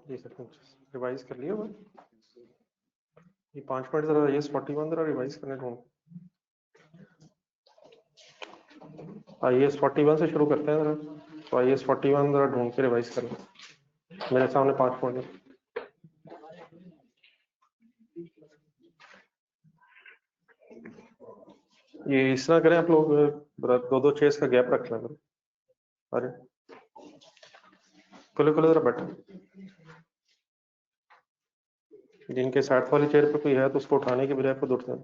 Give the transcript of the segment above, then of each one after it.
जी sir, revise कर लिया हुआ ये 5 मिनट जरा IAS 41 जरा रिवाइज करने ढूंढ। IAS 41 से शुरू करते हैं जरा। तो IAS 41 जरा ढूंढ के रिवाइज कर लो। मेरे सामने 5 मिनट। ये इस तरह करें आप लोग, 2-2 चेयर्स का गैप रख लें। अरे खुले खुले जरा बैठो। जिनके साथ वाली चेयर पे कोई है तो उसको उठाने के बजाय खुद उठ जाए।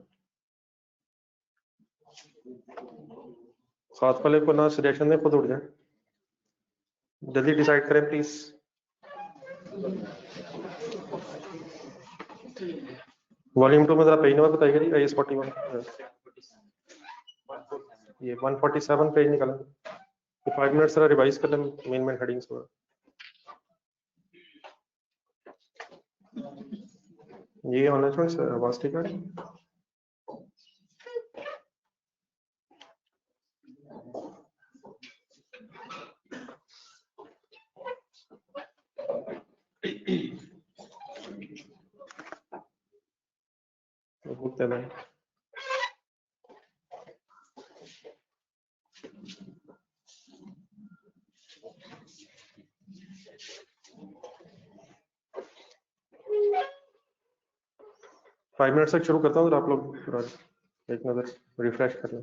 साथ वाले को ना सजेशन दे, खुद उठ जाए। जल्दी डिसाइड करें प्लीज। वॉल्यूम 2 में जरा पेज नंबर बताइए जी। IAS 41 ये 147 पेज निकाला। तो 5 मिनट जरा रिवाइज कर लें मेन हेडिंग्स पर। ये होना चाहिए सर, आवाज ठीक है। बोलते हैं 5 मिनट से शुरू करता हूँ तो आप लोग पूरा एक नजर रिफ्रेश कर लें।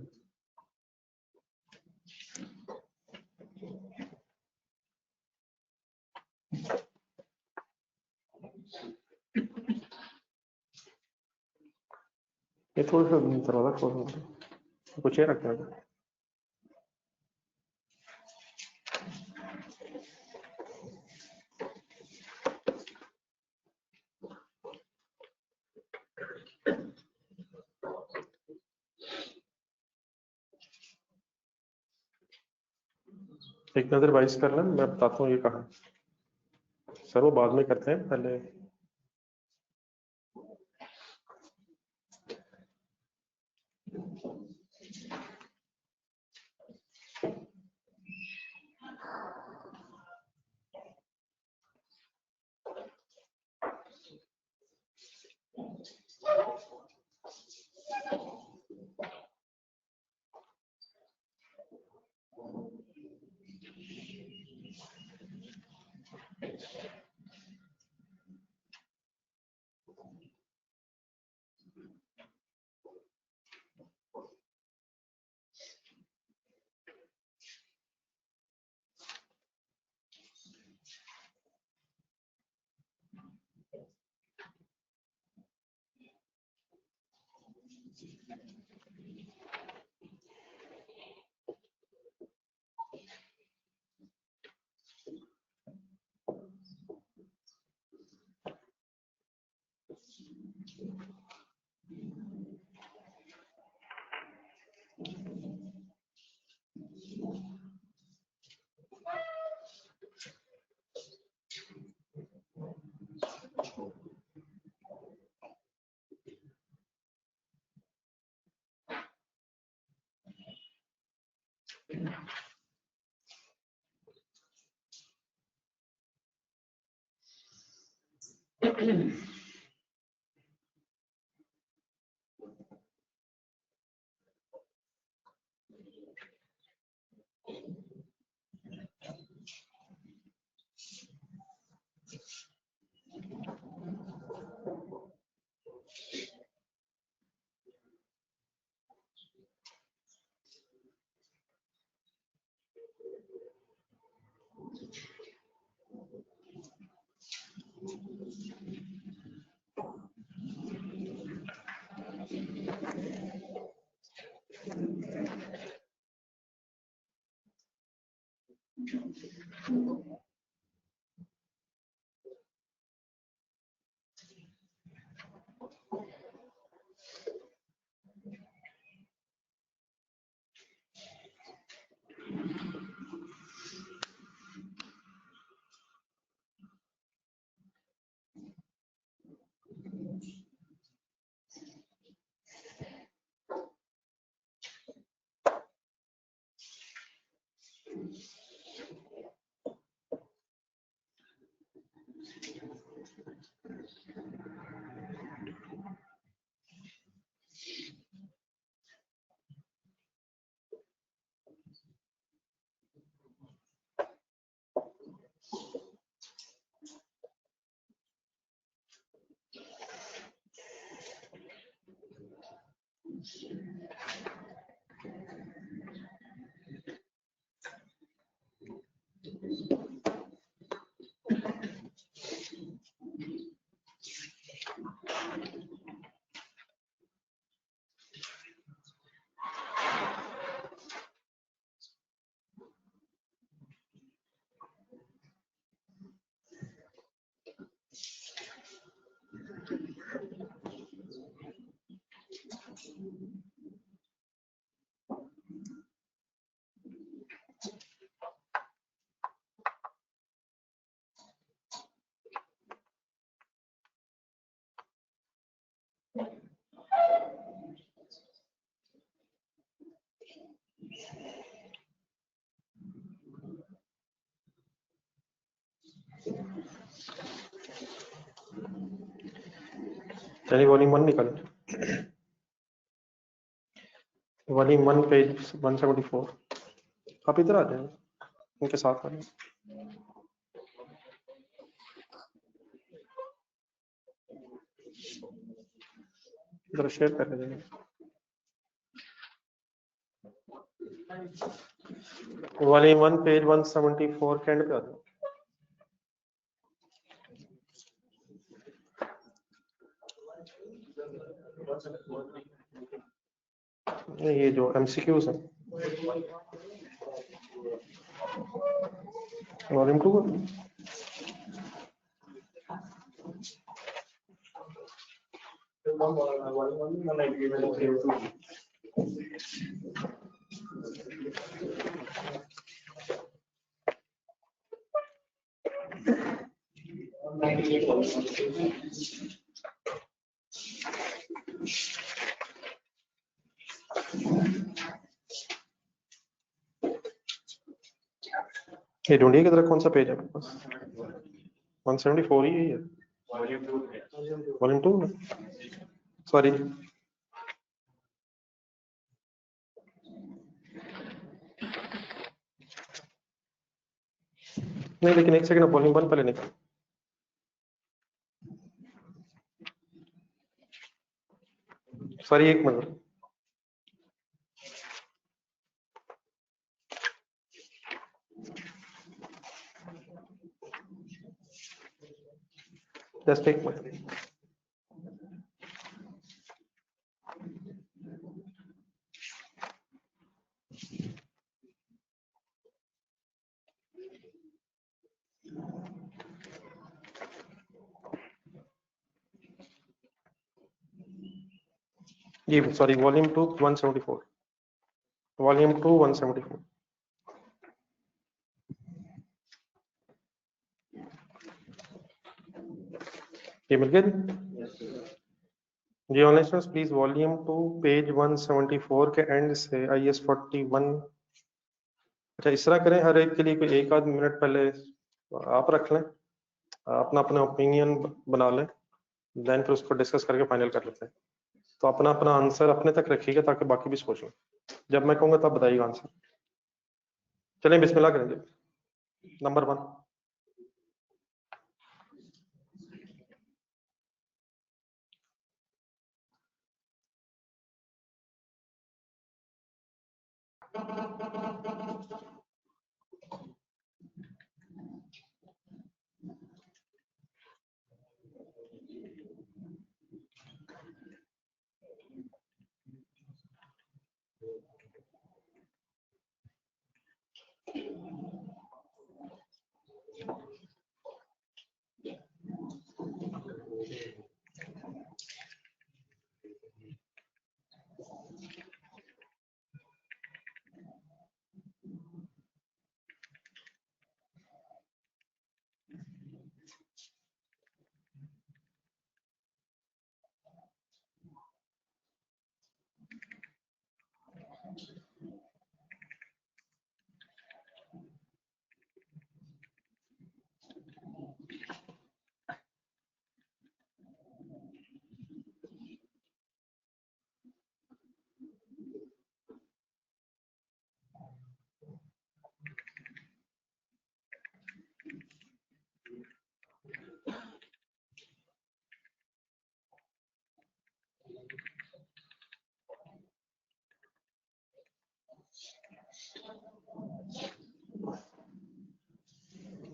ये थोड़ा सा दरवाजा खोल दो, कुछ ये रखना है। एक नजर वाइज कर लें, मैं बताता हूँ ये कहा। सर वो बाद में करते हैं, पहले चलिए वॉल्यूम 1 निकालें। Volume 1 page 174। आप इधर आ जाएं, उनके साथ आ जाएं। इधर शेयर कर देंगे। वॉल्यूम 1 पेज 174 के एंड पे आ जाओ। ये जो MCQs है वॉल्यूम 2 ये ढूंढिए किधर कौन सा पेज है आपके पास? 174 ही है। वॉल्यूम 2 सॉरी नहीं, लेकिन एक सेकंड, वॉल्यूम 1 पहले निकाल। सॉरी एक मिनट। जस्ट एक मिनट। जी सॉरी, वॉल्यूम 2 174। वॉल्यूम 2 174। ये मिल गया जी online students, please volume 2 page 174 के एंड से IS 41। अच्छा इस तरह करें, हर एक के लिए कोई एक आध मिनट पहले आप रख लें, अपना अपना ओपिनियन बना लें, देन फिर उसको डिस्कस करके फाइनल कर लेते हैं। तो अपना अपना आंसर अपने तक रखिएगा ताकि बाकी भी सोच लें। जब मैं कहूँगा तब बताइएगा आंसर। चलें बिस्मिल्लाह करेंगे। नंबर 1।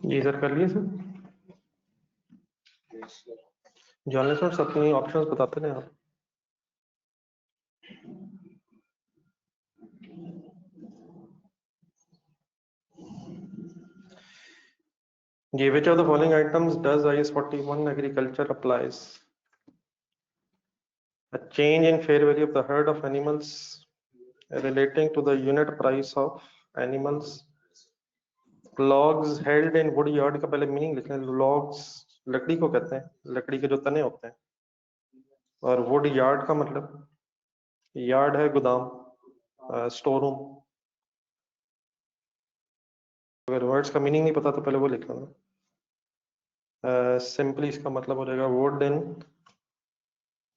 जी सर कर लिए सर। जर्नलिस्ट अपनी ऑप्शंस बताते हैं आप। ये which of the following items does IS 41 agriculture applies? A change in fair value of the herd of animals relating to the unit price of animals. Logs held in wood yard का पहले meaning लिखें। logs लकड़ी को कहते हैं, लकड़ी के जो तने होते हैं, और wood yard का मतलब यार्ड है गोदाम, स्टोर रूम। अगर वर्ड्स का मीनिंग नहीं पता तो पहले वो लिख लेना। सिंपली इसका मतलब हो जाएगा would in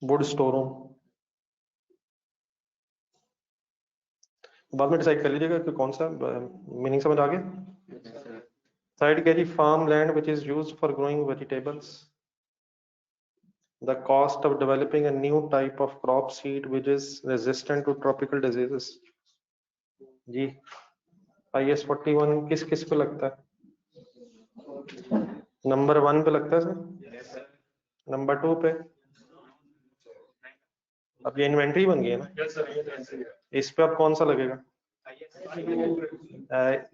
would store room. बाद में डिसाइड कर लीजिएगा कि कौन सा मीनिंग समझ आ गया। थर्ड क्या जी, farm land which is used for growing vegetables. The cost of developing a new type of crop seed which is resistant to tropical diseases। जी IS 41 किस किस पे लगता है? नंबर 1 पे लगता है सर, नंबर 2 पे। अब ये इन्वेंट्री बन गई है ना, इस पे अब कौन सा लगेगा?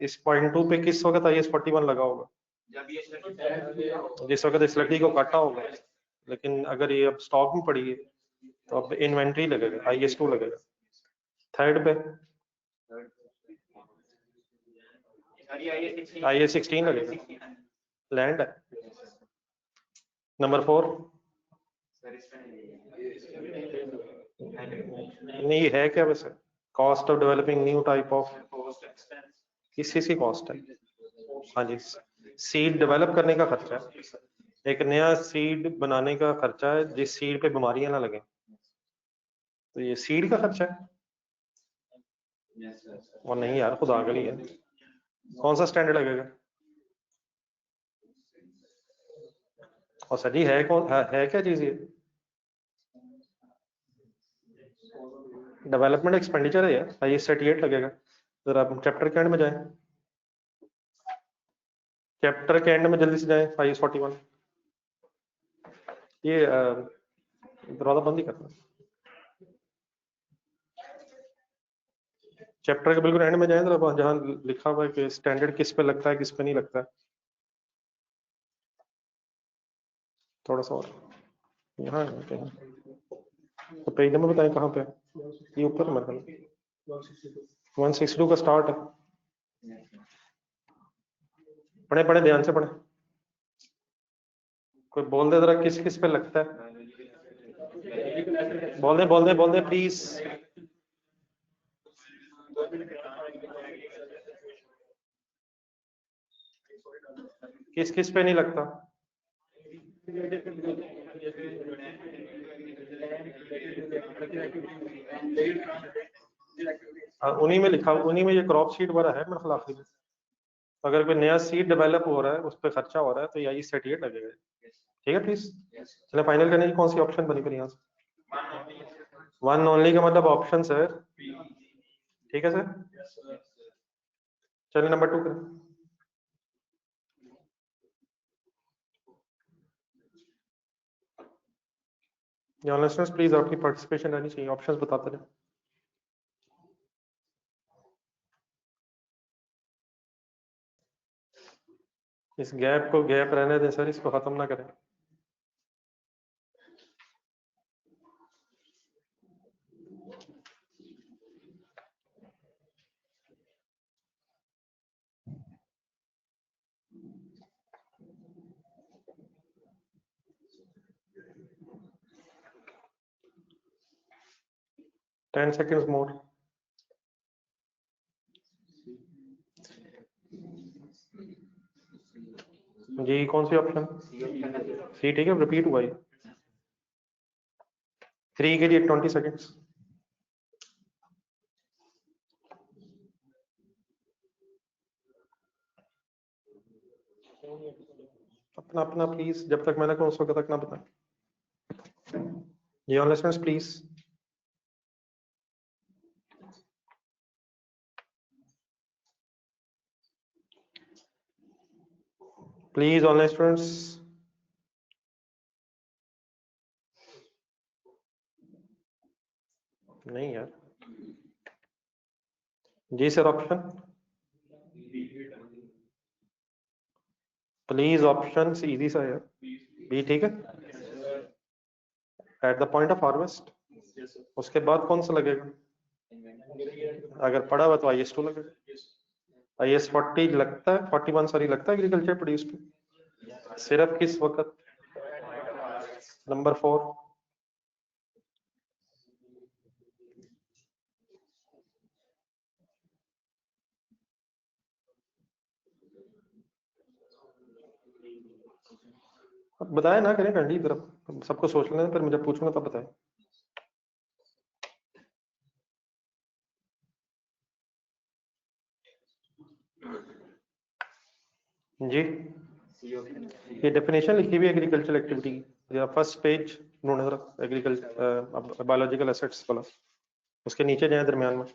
इस पॉइंट 2 पे किस वक्त IS 41 लगा होगा? जिस वक्त इस लकड़ी को काटा होगा। लेकिन अगर ये अब स्टॉक में पड़ी है तो अब इन्वेंट्री लगेगा, IS 2 लगेगा। थर्ड पे IS 16 लगेगा, लैंड है। नंबर 4 नहीं है क्या वैसे? Cost of developing new type of, किस चीज की कॉस्ट है? हाँ जी, सीड डेवलप करने का खर्चा है, एक नया सीड बनाने का खर्चा है जिस सीड पे बीमारियां ना लगे, तो ये सीड का खर्चा है। और नहीं यार, खुदा के लिए कौन सा स्टैंडर्ड लगेगा? और सर जी है कौन है क्या चीज ये? डेवलपमेंट एक्सपेंडिचर है यार, IS 38 लगेगा। जरा आप चैप्टर के एंड में जाएं, चैप्टर के एंड में जल्दी से जाएं, IS 41। ये दरवाजा बंद ही करना, चैप्टर के बिल्कुल एंड में जाएं जरा, जहाँ लिखा हुआ है कि स्टैंडर्ड किस पे लगता है किस पे नहीं लगता है। थोड़ा सा और यहाँ है कहीं, तो पेज नंबर बताएं कहाँ पे? ये ऊपर मेरे ख्याल 162 का स्टार्ट है। पढ़े पढ़े ध्यान से पढ़े, कोई बोल दे जरा किस किस पे लगता है, बोल दे प्लीज। किस किस पे नहीं लगता? उन्हीं में लिखा, उन्हीं में ये क्रॉप सीड वाला है मेरे ख्याल आखिरी में। अगर कोई नया सीड डेवलप हो रहा है उस पर खर्चा हो रहा है तो ये IS 38 लगेगा। ठीक है प्लीज, चलो फाइनल करने की कौन सी ऑप्शन बनी फिर यहाँ से? 1 ओनली का मतलब ऑप्शन सर। ठीक है सर, चलिए नंबर 2 करें। लिसनर्स प्लीज आपकी पार्टिसिपेशन रहनी चाहिए, ऑप्शंस बताते रहे। इस गैप को गैप रहने दें सर, इसको खत्म ना करें। टेन सेकेंड्स मोर। जी कौन सी ऑप्शन? सी, ठीक है, रिपीट हुआ ये। 3 के लिए 20 सेकेंड्स। अपना अपना प्लीज, जब तक मैंने कहा उस वक्त तक ना बताएं। ये listeners please, please online students. नहीं यार, जी sir option please, option easy सा यार। बी, ठीक है, at the point of harvest. उसके बाद कौन सा लगेगा? अगर पड़ा हुआ तो IS 2 लगेगा। IS 40 लगता है, 41 सॉरी लगता है एग्रीकल्चर प्रोड्यूस पे। सिर्फ किस वक्त? नंबर 4। बताए ना करें कंडी तरफ, सबको सोच लेना, फिर मुझे पूछूंगा तब बताए। जी ये डेफिनेशन लिखी हुई एग्रीकल्चर एक्टिविटी की, फर्स्ट पेज ढूंढे जरा, एग्रीकल्चर बायोलॉजिकल एसेट्स वाला, उसके नीचे जाए दरमियान में।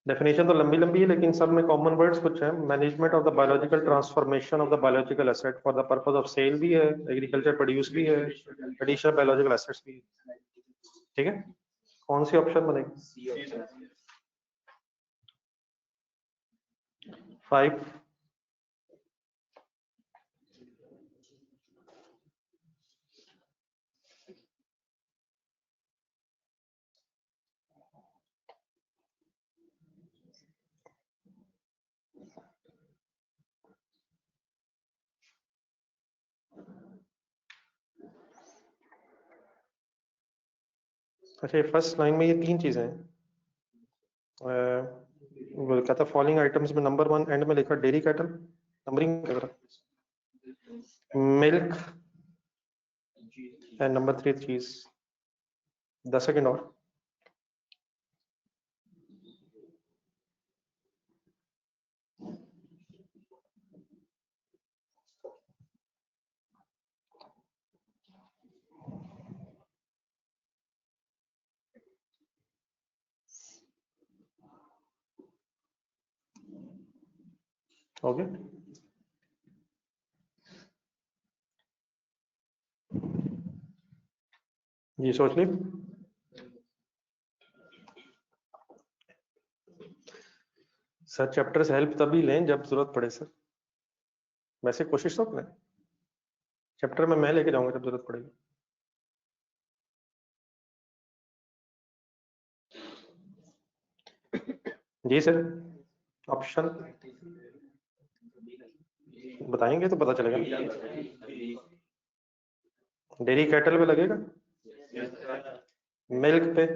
डेफिनेशन तो लंबी लंबी है लेकिन सब में कॉमन वर्ड्स कुछ है। Management of the biological transformation of the biological asset for the purpose of sale भी है, एग्रीकल्चर प्रोड्यूस भी है, एडिशनल बायोलॉजिकल एसेट्स भी है। ठीक है, कौन सी ऑप्शन बनेगी? 5। अच्छा ये फर्स्ट लाइन में ये 3 चीजें हैं, वो कहता फॉलोइंग आइटम्स में नंबर 1 एंड में लिखा डेयरी कैटल, नंबरिंग कर रहा, मिल्क एंड नंबर 3 चीज। 10 सेकंड और। ओके जी सोच ली। सर चैप्टर से हेल्प तभी लें जब जरूरत पड़े सर, वैसे कोशिश तो करें, चैप्टर में मैं लेके जाऊंगा जब जरूरत पड़ेगी। जी सर, ऑप्शन बताएंगे तो पता चलेगा। डेयरी कैटल पे लगेगा, मिल्क पे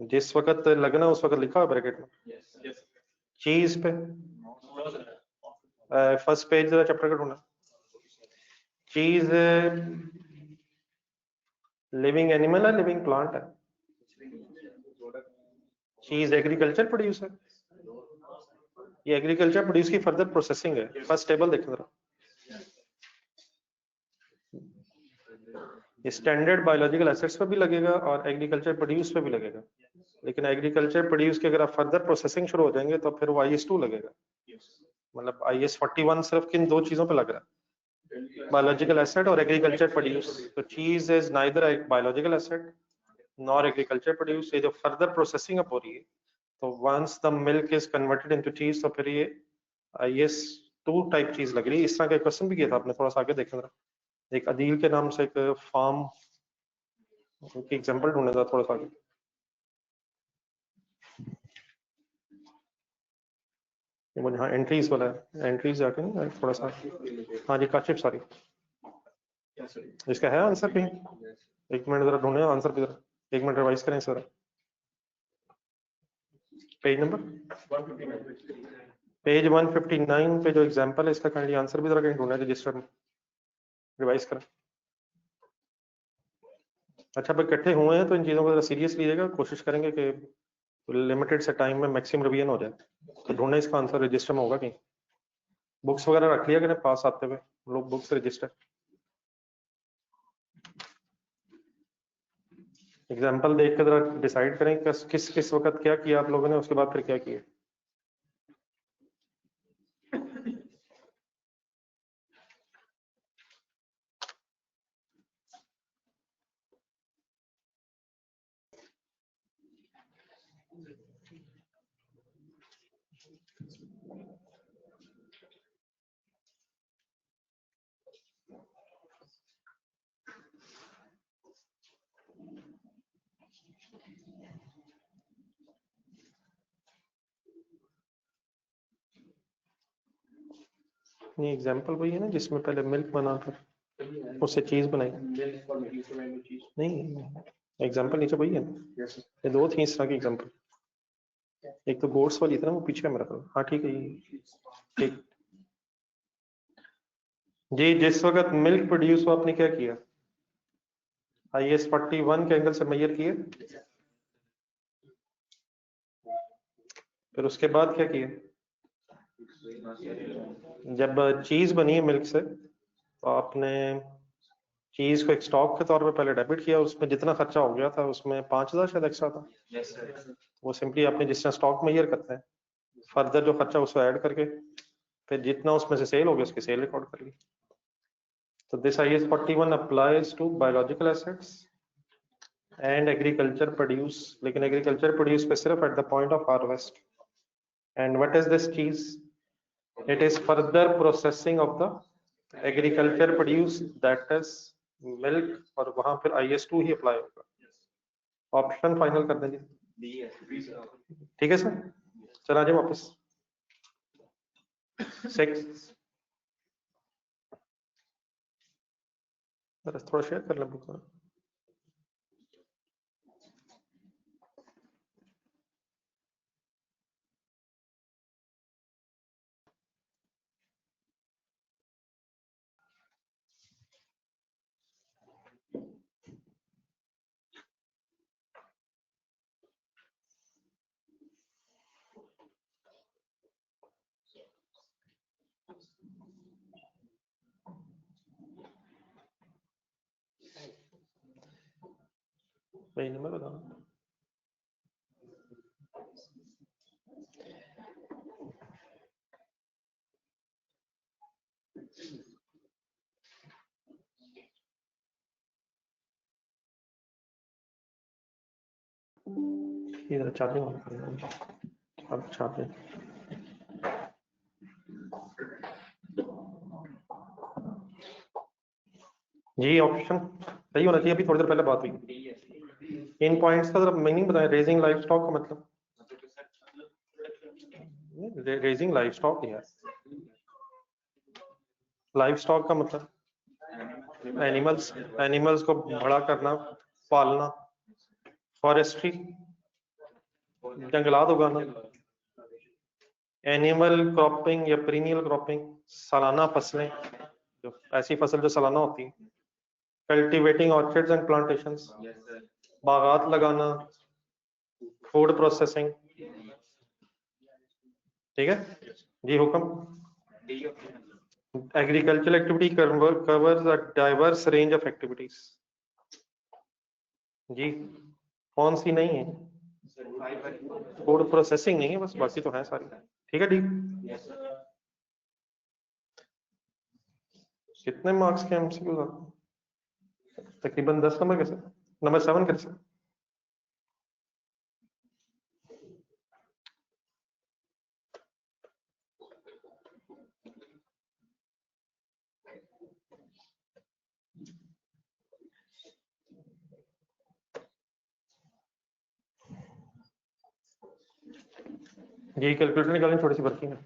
जिस वक्त लगना उस वक्त लिखा है ब्रैकेट में, चीज पे फर्स्ट पेज जरा चैप्टर का ढूंढना, चीज लिविंग एनिमल है लिविंग प्लांट है, चीज एग्रीकल्चर प्रोड्यूस है, ये एग्रीकल्चर प्रोड्यूस की फर्दर प्रोसेसिंग है। फर्स्ट टेबल देखना जरा, स्टैंडर्ड बायोलॉजिकल एसेट्स पे भी लगेगा और एग्रीकल्चर प्रोड्यूस पे भी लगेगा, लेकिन एग्रीकल्चर प्रोड्यूस की अगर आप फर्दर प्रोसेसिंग शुरू हो जाएंगे तो फिर वो IS2 लगेगा। मतलब IS 41 सिर्फ किन 2 चीजों पे लग रहा है, बायोलॉजिकल एसेट और एग्रीकल्चर प्रोड्यूस। तो cheese is neither biological asset nor agriculture produce, ये जो फर्दर प्रोसेसिंग अब हो रही है, तो once the milk is converted into cheese तो फिर ये IS2 टाइप चीज लग रही है। इस तरह का क्वेश्चन भी किया था आपने, थोड़ा सा आगे देखना, एक अदील के नाम से एक फार्म की एग्जांपल ढूंढने था थोड़ा सा आगे। मुझे हाँ एंट्रीज वाला है, एंट्रीज जाके ना थोड़ा सा, हाँ जी काशिफ सॉरी, इसका है आंसर कहीं? एक मिनट जरा ढूंढे आंसर की जरा, एक मिनट रिवाइज करें सर। पेज नंबर पेज 159 पे जो एग्जांपल है इसका काइंडली आंसर भी जरा कहीं ढूंढे रजिस्टर में, रिवाइज करें। अच्छा अब इकट्ठे हुए हैं तो इन चीज़ों को जरा सीरियस लीजिएगा, कोशिश करेंगे कि लिमिटेड से टाइम में मैक्सिमम रिवीजन हो जाए। तो ढूंढे इसका आंसर रजिस्टर में होगा कहीं, बुक्स वगैरह रख लिया करें पास आते हुए लोग, बुक्स रजिस्टर। एग्जाम्पल देख कर जरा डिसाइड करें किस किस वक्त क्या किया आप लोगों ने, उसके बाद फिर क्या किया। ये एग्जाम्पल वही है ना जिसमें पहले मिल्क बनाकर उससे चीज बनाई, नहीं एग्जाम्पल नीचे वही है ना, ये 2 थी इस तरह की एग्जाम्पल, एक तो गोड्स वाली थी ना वो पीछे मेरा था। हाँ ठीक है ठीक। जी जिस वक्त मिल्क प्रोड्यूस हुआ आपने क्या किया? IS 41 के एंगल से मेजर किए, फिर उसके बाद क्या किया? जब चीज बनी है मिल्क से तो आपने चीज को एक स्टॉक के तौर पे पहले डेबिट किया, उसमें जितना खर्चा हो गया था उसमें 5,000 शायद एक्स्ट्रा था। वो सिंपली आपने जिस तरह स्टॉक मेजर करते हैं, फर्दर जो खर्चा उसको ऐड करके फिर जितना उसमें से सेल हो गया उसकी सेल रिकॉर्ड कर ली। तो this IS 41 applies to biological assets and agriculture produce, लेकिन एग्रीकल्चर प्रोड्यूस पे सिर्फ at the point of harvest. And what is this चीज? It is further processing of the agriculture produce that is milk, और वहां फिर IS2 ही apply होगा। Option final कर देंगे, ठीक है सर? चला जाए वापस 6 थोड़ा शेयर कर ले बुक में। वही नंबर बताना। इधर चार्जिंग अब चार्जिंग। जी ऑप्शन सही होना चाहिए, अभी थोड़ी देर पहले बात हुई। इन पॉइंट्स का जरा मीनिंग बताएं। रेजिंग लाइफ स्टॉक का मतलब, रेजिंग लाइफ स्टॉक है। लाइफ स्टॉक का मतलब एनिमल्स को बड़ा करना, पालना, फॉरेस्ट्री, जंगलात उगाना, एनिमल क्रॉपिंग या पीरियड क्रॉपिंग, सालाना फसलें, जो ऐसी फसल जो सालाना होती है, कल्टीवेटिंग ऑर्चिड्स एंड प्लांटेशंस, बागात लगाना, फूड प्रोसेसिंग। ठीक है जी, हुक्म। Agricultural activity covers a diverse range of activities। जी कौन सी नहीं है? फूड प्रोसेसिंग नहीं है बस, बाकी तो है सारी। ठीक है ठीक। कितने मार्क्स के MCQ आते हैं? तकरीबन 10 नंबर के सर, नंबर 7 के सर। जी कैलकुलेटर निकालें, थोड़ी सी बर्फी है।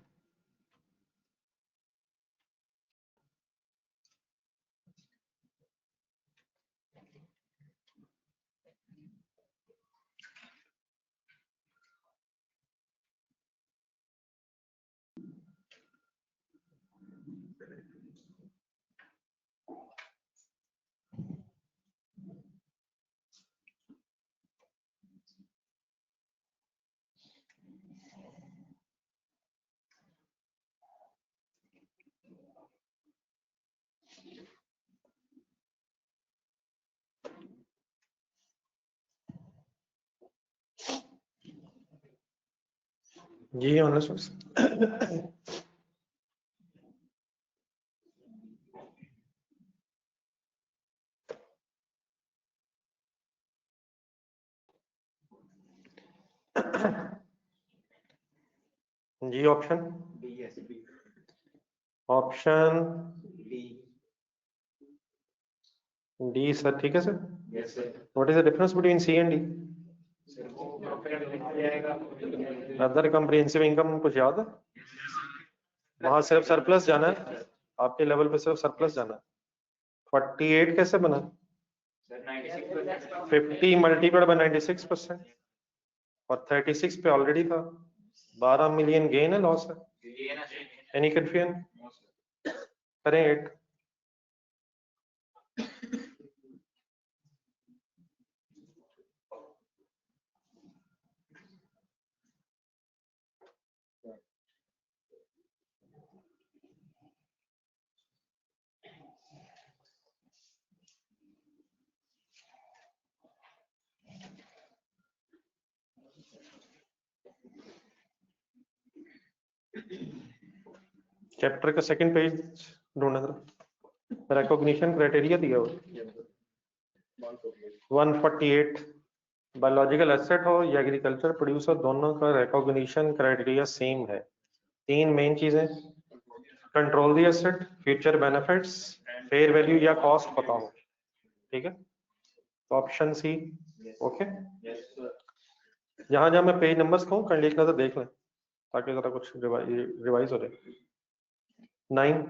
जी ऑनर्स। जी ऑप्शन डी सर। ठीक है sir. What is the difference between C and D? Other comprehensive income कुछ याद है? वहां सिर्फ सरप्लस जाना है, आपके लेवल पे सिर्फ सरप्लस जाना है। 48 कैसे बना? 50 मल्टीप्लाइड बाय 96% और 36 पे ऑलरेडी था। 12 मिलियन गेन है लॉस है? Any confusion? करें 8। चैप्टर का सेकंड पेज ढूंढना जरा, रिकॉग्निशन क्राइटेरिया दिया हुआ 148। बायोलॉजिकल एसेट हो या एग्रीकल्चर प्रोड्यूसर, दोनों का रिकॉग्निशन क्राइटेरिया सेम है। तीन मेन चीजें, control the asset, future benefits, fair value या कॉस्ट पता हो। ठीक है, तो ऑप्शन सी। ओके, जहां जहां मैं पेज नंबर्स कहूँ कर लिखना तो देख लें, ताकि जरा कुछ रिवाइज हो जाए। 9,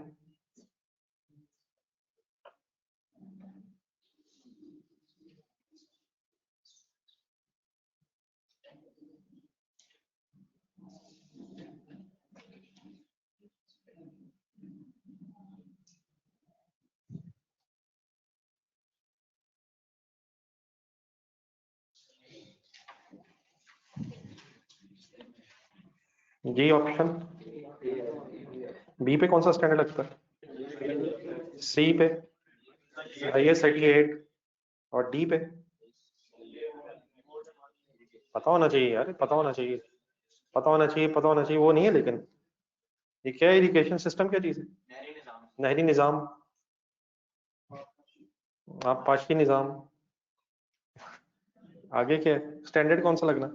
जी ऑप्शन बी पे कौन सा स्टैंडर्ड लगता है? सी पे IS 88 और डी पे पता होना चाहिए यार, पता होना चाहिए, पता होना चाहिए, पता होना चाहिए, वो नहीं है। लेकिन ये क्या है, इरिगेशन सिस्टम क्या चीज है? नहरी निजाम, आप पाशी निजाम, आगे क्या है स्टैंडर्ड कौन सा लगना?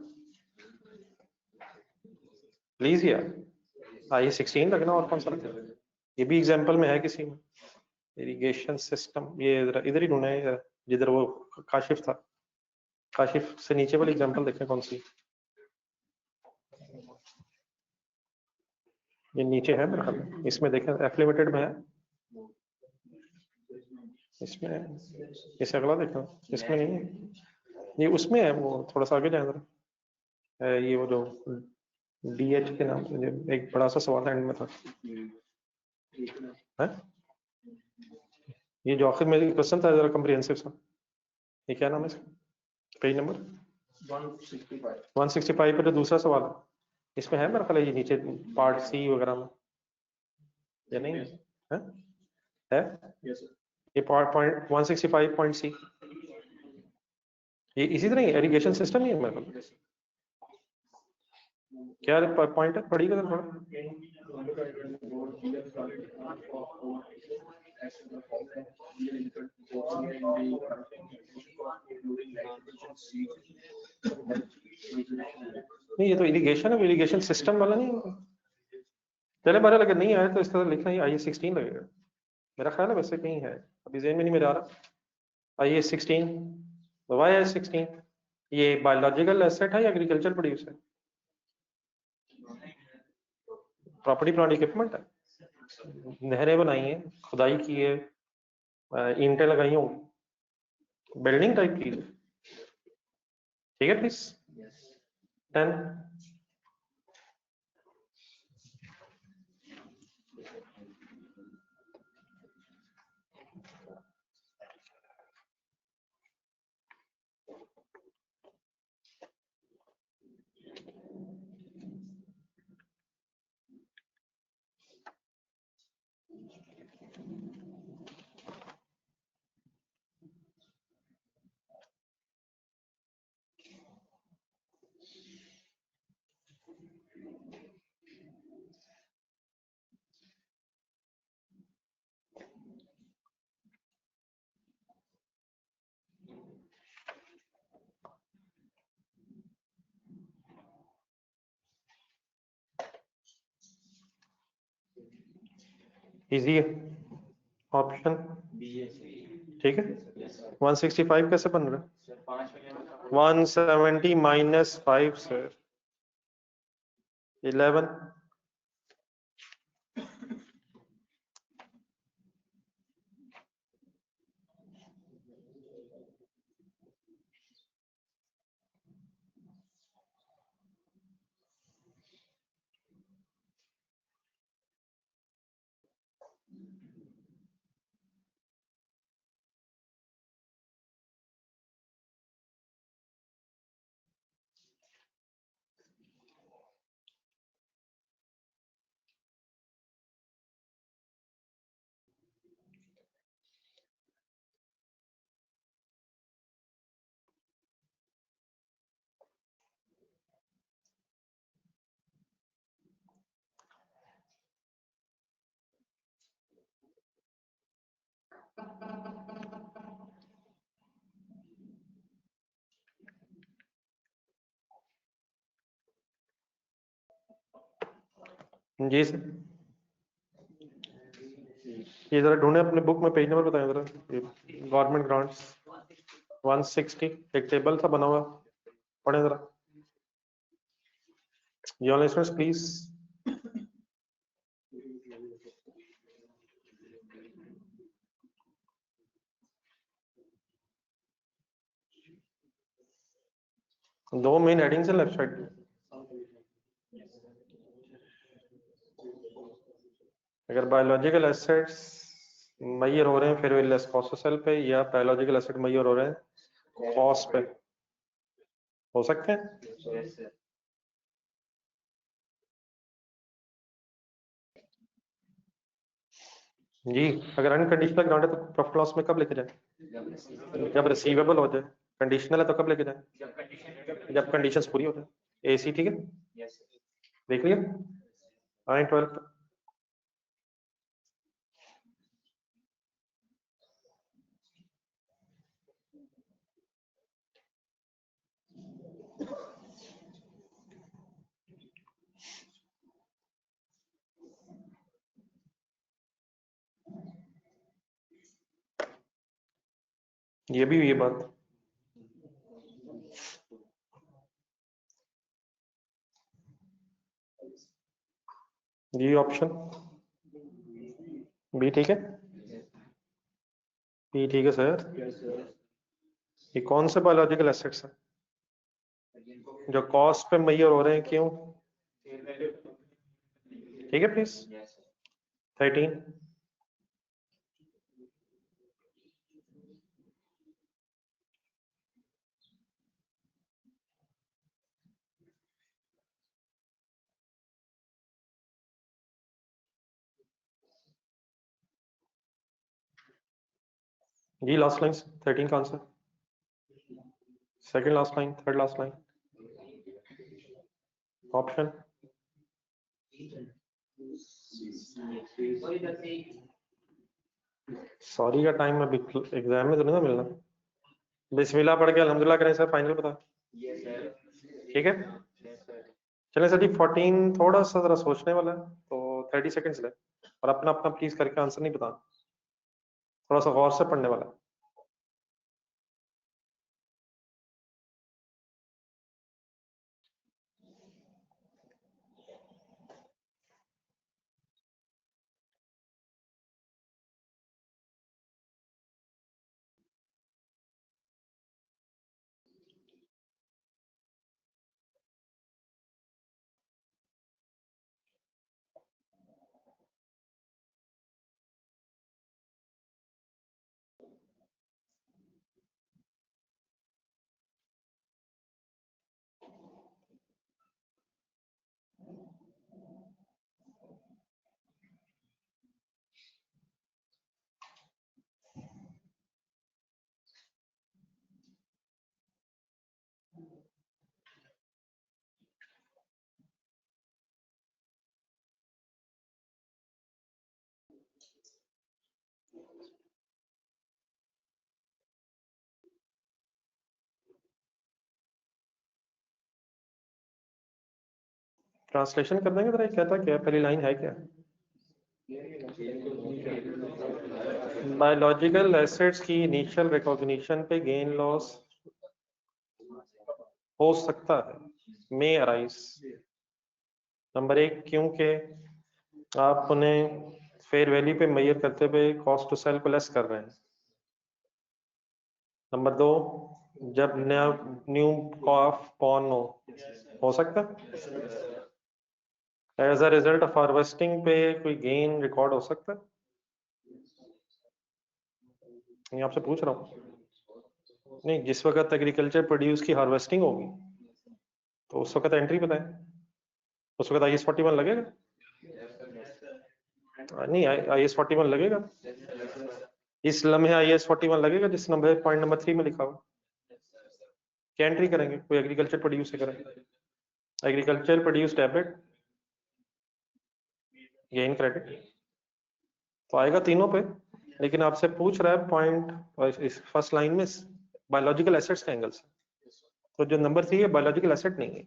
प्लीज यार, IS 16 लगना, और कौन सा लगना? ये भी एग्जाम्पल में है किसी में? इरिगेशन सिस्टम, ये इधर ही ढूंढे है, जिधर वो काशिफ था, काशिफ से नीचे वाली एग्जाम्पल देखें कौन सी। ये नीचे है मेरे ख्याल में, इसमें देखें, एफ लिमिटेड में है, इसमें, इसे अगला देखा, इसमें नहीं है, ये उसमें है, वो थोड़ा सा आगे जाए जरा। ये वो जो DH के नाम से एक बड़ा सा सवाल एंड में था है? ये जो आखिर में क्वेश्चन था जरा कम्प्रिहेंसिव सा, ये क्या नाम है इसका? पेज नंबर 165 पे जो दूसरा सवाल है, इसमें है मेरे ख्याल ये नीचे पार्ट सी वगैरह में, या नहीं है? ये पार्ट पॉइंट 165 पॉइंट सी, ये इसी तरह इरिगेशन सिस्टम ही है मेरे ख्याल। क्या पॉइंट है, पढ़िएगा जरा थोड़ा। नहीं, ये तो इरिगेशन है, इरिगेशन सिस्टम वाला नहीं है। चले बारे, अगर नहीं आया तो इस तरह लिखना ही IS 16 लगेगा मेरा ख्याल है, वैसे कहीं है, अभी जेहन में नहीं मेरा आ रहा। IS 16, वाई IS 16, ये बायोलॉजिकल एसेट है या एग्रीकल्चर प्रोड्यूस है? प्रॉपर्टी प्लांट इक्विपमेंट है, नहरें बनाई हैं, खुदाई की है, ईंटें लगाई होंगी, बिल्डिंग टाइप की है। ठीक है प्लीज। 10, इजी है ऑप्शन, ठीक है। 165 कैसे बन रहा है? 170 माइनस 5 सर 11, जी सर, ये जरा ढूंढे अपने बुक में, पेज नंबर बताएं जरा। गवर्नमेंट ग्रांट्स 160, एक टेबल था बना हुआ, पढ़े जरा। Your listeners please. दो मेन हेडिंग्स है लेफ्ट साइड। अगर बायोलॉजिकल एसेट्स मैयर हो रहे हैं फिर लेस कॉस्टोसेल पे, या बायोलॉजिकल एसेट मैयर हो रहे हैं कॉस्ट पे, हो सकते हैं। जी, अगर अनकंडीशनल ग्रांट है तो प्रॉफिट लॉस में कब लेके जाए? जब रिसीवेबल हो जाए। कंडीशनल है तो कब लेके जाए? जब कंडीशंस पूरी हो जाए। एसी ठीक है, देख लिया। आए 12। ये भी ये बात, ये ऑप्शन बी ठीक है। बी ठीक है सर। ये कौन से बायोलॉजिकल एसेट्स है जो कॉस्ट पे मैयर हो रहे हैं, क्यों? ठीक है प्लीज। 13। जी लास्ट लाइन 13 का answer, second last line, third last line, option. Sorry का टाइम अभी एग्जाम में तो नहीं ना मिलना। बिस्मिल्लाह पढ़ के अल्हम्दुलिल्लाह करें सर, फाइनल बता। ठीक है, चले सर जी। 14 थोड़ा सा जरा सोचने वाला है, तो 30 सेकंड्स ले, और अपना अपना प्लीज करके आंसर नहीं बता, थोड़ा सा गौर से पढ़ने वाला है। ट्रांसलेशन कर देंगे जरा, कहता क्या है, पहली लाइन है क्या? बायोलॉजिकल एसेट्स की इनिशियल रिकॉग्निशन पे गेन लॉस हो सकता है, मे अराइज। नंबर एक, क्योंकि आप उन्हें फेयर वैल्यू पे मेजर करते हुए कॉस्ट टू सेल को लेस कर रहे हैं। नंबर दो, जब नया न्यू कॉफ कॉर्न हो सकता है। As a result of harvesting पे कोई गेन रिकॉर्ड हो सकता है। ये आपसे पूछ रहा हूँ। नहीं, जिस वक्त एग्रीकल्चर प्रोड्यूस की हार्वेस्टिंग होगी तो उस वक्त एंट्री बताएं, उस वक्त IS 41 लगेगा? नहीं, IS 41 लगेगा। इस लम्हे IS 41 लगेगा जिस नंबर पॉइंट नंबर 3 में लिखा हुआ। क्या एंट्री करेंगे? कोई एग्रीकल्चर प्रोड्यूस करेंगे, agriculture produce debit, gain credit, तो आएगा तीनों पे। लेकिन आपसे पूछ रहा है पॉइंट इस फर्स्ट लाइन में बायोलॉजिकल एसेट्स के एंगल से, तो जो नंबर 3 है बायोलॉजिकल एसेट नहीं है।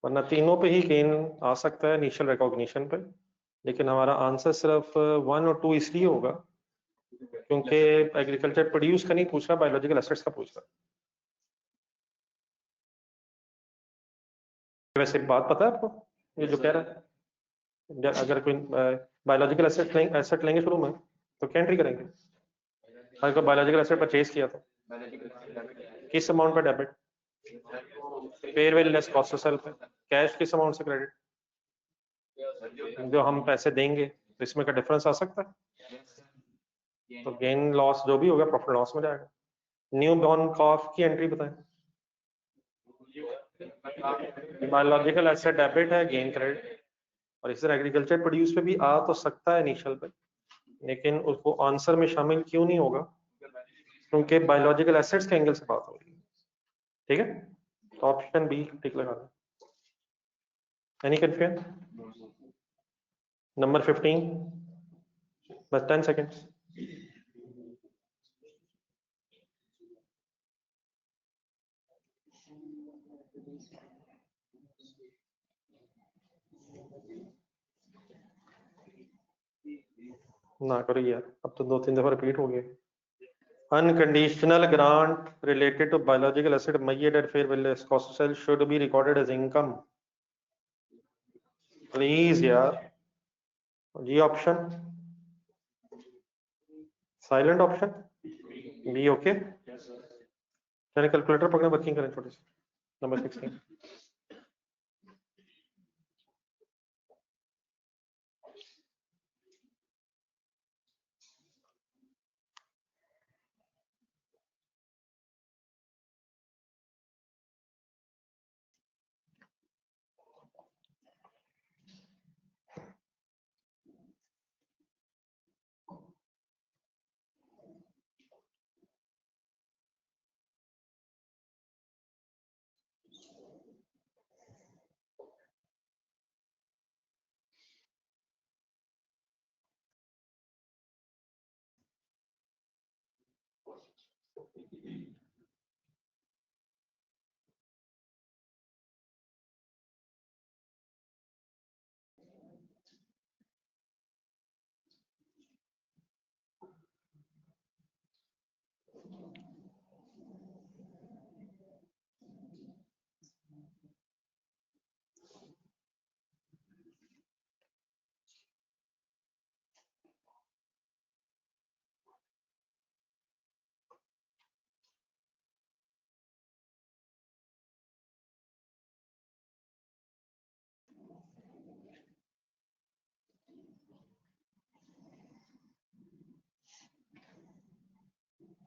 वरना तीनों पे ही गेन आ सकता है इनिशियल रिकॉग्निशन पे, लेकिन हमारा आंसर सिर्फ 1 और 2 इसलिए होगा क्योंकि एग्रीकल्चर प्रोड्यूस का नहीं पूछ रहा, बायोलॉजिकल एसेट्स का पूछ रहा है। वैसे बात पता है आपको ये जो कह रहा है, अगर कोई बायोलॉजिकल एसेट लेंगे शुरू में तो क्या एंट्री करेंगे? अगर कोई बायोलॉजिकल एसेट परचेज किया तो किस अमाउंट पे debit? Fair value less cost of sale पे। कैश किस अमाउंट से क्रेडिट? जो हम पैसे देंगे तो इसमें का डिफरेंस आ सकता है, तो गेन लॉस जो भी होगा प्रॉफिट लॉस में जाएगा। न्यू बॉर्न कॉफ की एंट्री बताएं। बायोलॉजिकल एसेट डेबिट है, गेन क्रेडिट, और इस तरह एग्रीकल्चर प्रोड्यूस पे भी आ तो सकता है इनिशियल पे, लेकिन उसको आंसर में शामिल क्यों नहीं होगा? क्योंकि बायोलॉजिकल एसेट्स के एंगल से बात हो रही है। ठीक है, तो ऑप्शन बी टिक लगा दें। Any confusion? नंबर 15, बस 10 सेकेंड्स। ना करो यार, अब तो 2-3 दफा रिपीट हो गया। Unconditional grant related to biological asset made at fair value less cost of sale should be recorded as income. Please यार, जी option silent option B okay. चलिए कैलकुलेटर पकड़े, वर्किंग करें छोटे से। नंबर 16।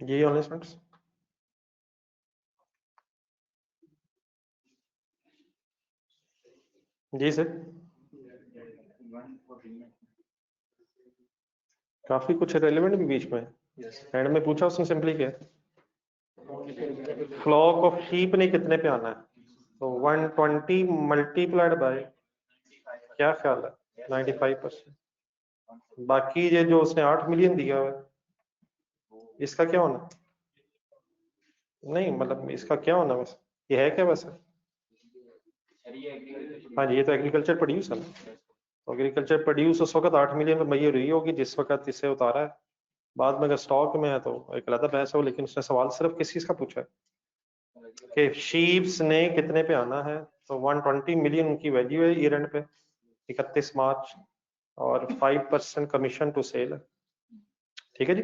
जी ऑनलाइन स्टूडेंट्स, जी सर। काफी कुछ रेलेवेंट भी बीच में एंड में पूछा उसने सिंपली क्या, फ्लॉक ऑफ शीप ने कितने पे आना है, तो 120 मल्टीप्लाइड बाय, क्या ख्याल है, 95%। बाकी ये जो उसने 8 मिलियन दिया हुआ है, इसका क्या होना? नहीं मतलब इसका क्या होना वैसे, ये है क्या वैसे? हाँ जी, ये तो एग्रीकल्चर प्रोड्यूस है ना, तो एग्रीकल्चर प्रोड्यूस उस वक्त 8 मिलियन में मई रही होगी जिस वक्त इसे उतारा है। बाद में अगर स्टॉक में है तो एक अलग बहस हो, लेकिन उसने सवाल सिर्फ किस चीज का पूछा है कि शीप्स ने कितने पे आना है, तो 120 मिलियन उनकी वैल्यू है ईयर एंड पे 31 मार्च, और 5% कमीशन टू सेल है। ठीक है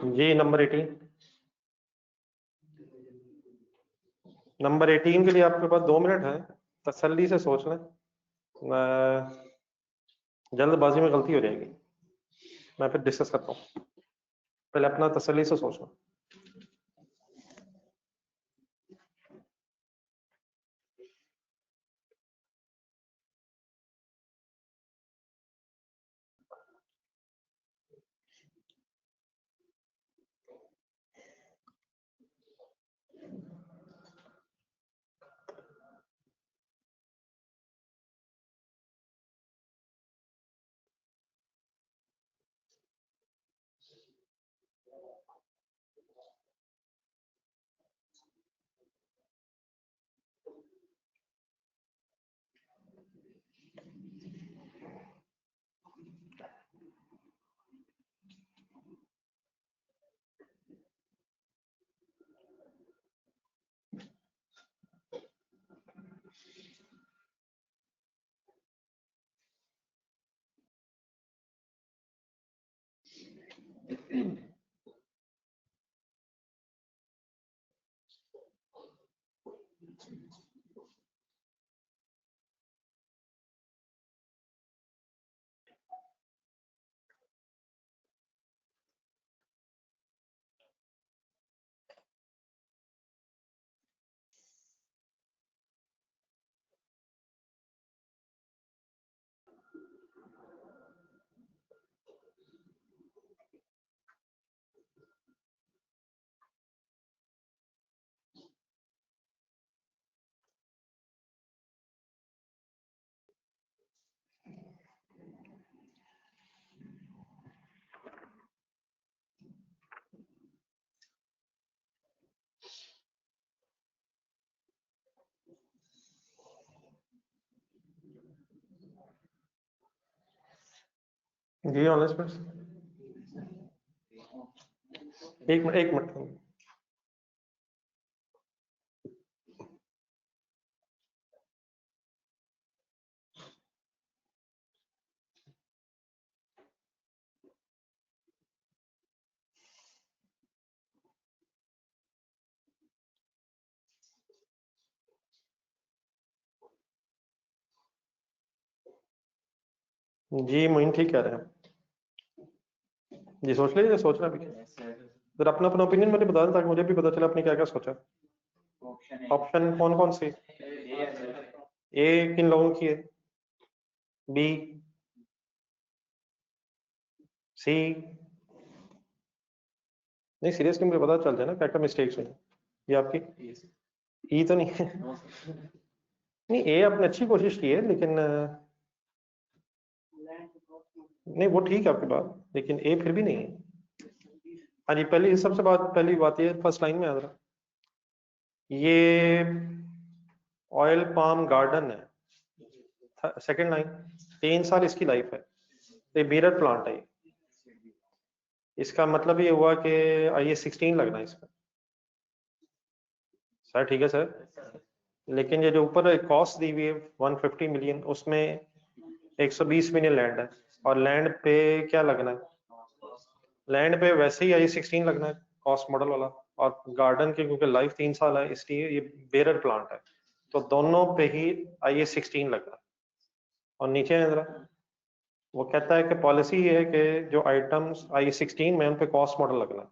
जी नंबर 18। नंबर 18 के लिए आपके पास 2 मिनट है, तसल्ली से सोच लें, जल्दबाजी में गलती हो जाएगी। मैं फिर डिस्कस करता हूँ, पहले अपना तसल्ली से सोचना। जी ऑनलाइन फ्रेंड्स, एक मिनट एक मिनट। जी मोइन ठीक कह रहे हैं। जी सोच लीजिए, सोचना भी जरा अपना अपना ओपिनियन मुझे बता दें ताकि मुझे भी पता चले आपने क्या क्या सोचा। ऑप्शन कौन कौन से? ए किन लोगों की है? बी, सी? नहीं सीरियसली मुझे पता चल जाए ना क्या क्या मिस्टेक्स हुई। ये आपकी ई तो नहीं है? नहीं ए आपने अच्छी कोशिश की है लेकिन नहीं वो ठीक है आपकी बात, लेकिन ए फिर भी नहीं है। हाँ जी, पहली बात ये फर्स्ट लाइन में याद रहा, ये ऑयल पाम गार्डन है। सेकंड लाइन, 3 साल इसकी लाइफ है, ये बेरर प्लांट है। इसका मतलब ये हुआ कि IS-16 लगना है इसमें। सर ठीक है सर, लेकिन ये जो ऊपर कॉस्ट दी हुई है 150 मिलियन, उसमें 120 मिलियन लैंड है, और लैंड पे क्या लगना है? लैंड पे वैसे ही IS-16 लगना है, कॉस्ट मॉडल वाला। और गार्डन की क्योंकि लाइफ 3 साल है इसलिए ये बेरर प्लांट है, तो दोनों पे ही IS-16 लगना है। और नीचे है जरा, वो कहता है कि पॉलिसी ये है कि जो आइटम्स IS-16 में उन पे कॉस्ट मॉडल लगना है।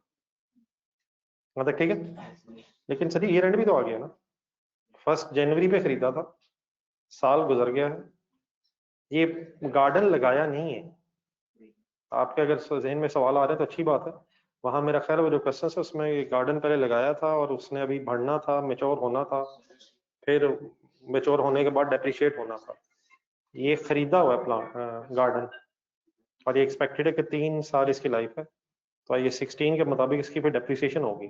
मतलब ठीक है, लेकिन सर ईयर एंड भी तो आ गया ना, 1 जनवरी पे खरीदा था, साल गुजर गया है, ये गार्डन लगाया नहीं है। आपके अगर जहन में सवाल आ रहे हैं तो अच्छी बात है, वहां मेरा ख्याल वो जो क्वेश्चन है उसमें ये गार्डन पहले लगाया था और उसने अभी बढ़ना था, मेच्योर होना था, फिर मेच्योर होने के बाद डेप्रिशिएट होना था। ये खरीदा हुआ है प्लांट गार्डन, और ये एक्सपेक्टेड है कि 3 साल इसकी लाइफ है, तो ये 16 के मुताबिक इसकी फिर डेप्रिसिएशन होगी।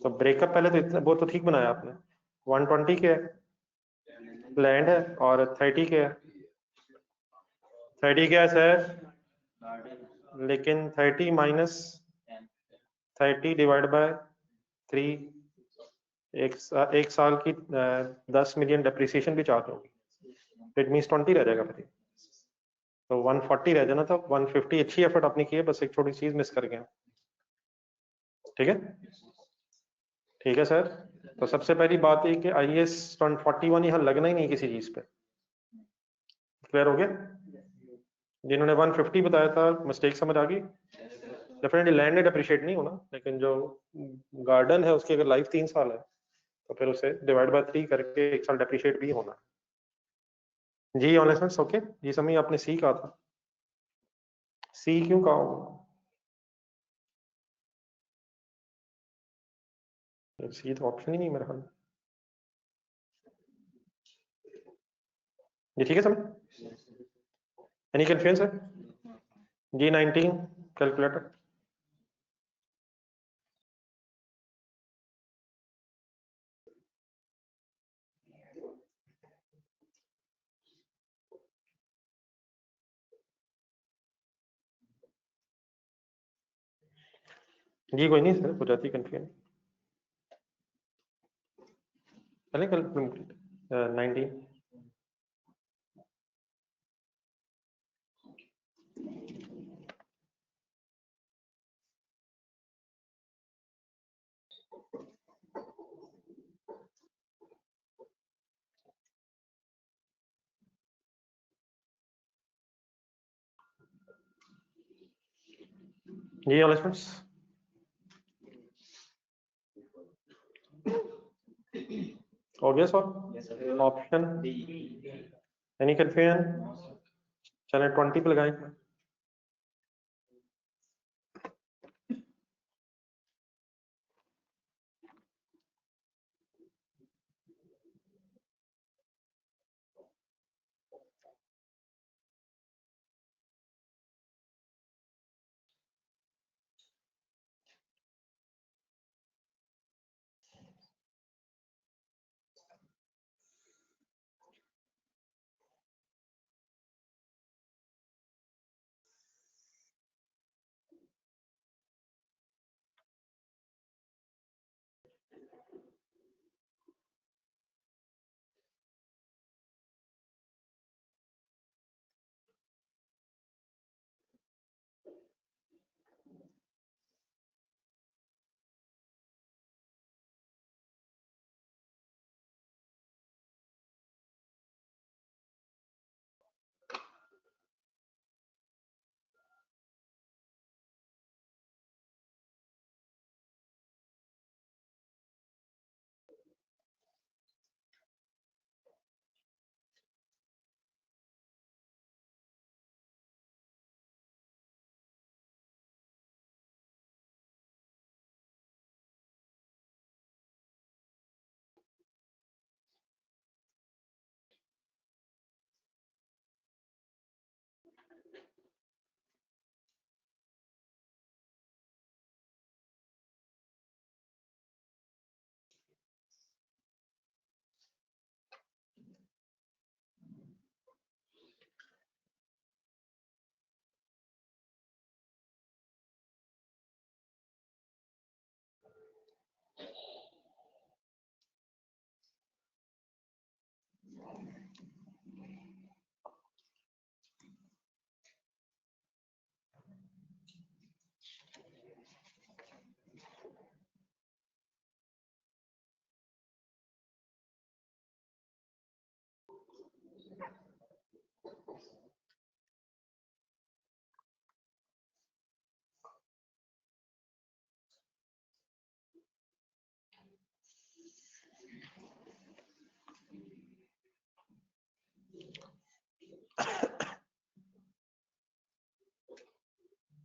तो ब्रेकअप पहले तो इतना वो तो ठीक बनाया आपने, 120 के लैंड है और 30 के है। 30 क्या है सर? लेकिन 30 माइनस 30 डिवाइड बाय 3, एक साल की 10 मिलियन डेप्रिसिएशन भी चार्ज होगी, इट मीन्स 20 रह जाएगा फिर, तो 140 रह जाना था, 150। अच्छी एफर्ट आपने की है, बस एक छोटी चीज मिस कर गए। ठीक है, ठीक है सर। तो सबसे पहली बात है कि IS-41 यहाँ लगना ही नहीं किसी चीज पे, क्लियर हो गया? जिन्होंने 150 बताया था मिस्टेक समझ आ गई? डेफिनेटली लैंड ने अप्रिशिएट नहीं होना, लेकिन जो गार्डन है उसकी अगर लाइफ 3 साल है तो फिर उसे डिवाइड बाय 3 करके 1 साल डेप्रिशिएट भी होना। जी ऑनलाइन ओके, जी समय आपने सी कहा था। सी क्यों कहा होगा? सी तो ऑप्शन ही नहीं मेरे ख्याल। जी ठीक है समय, any confusion sir? G19 calculator. जी कोई नहीं सर, हो जाती कंफ्यूजन। चलें कल 19। जी ऑल स्टूडेंट्स, हो गया सॉल्व? Option any confusion? चलें 20 पे लगाएं।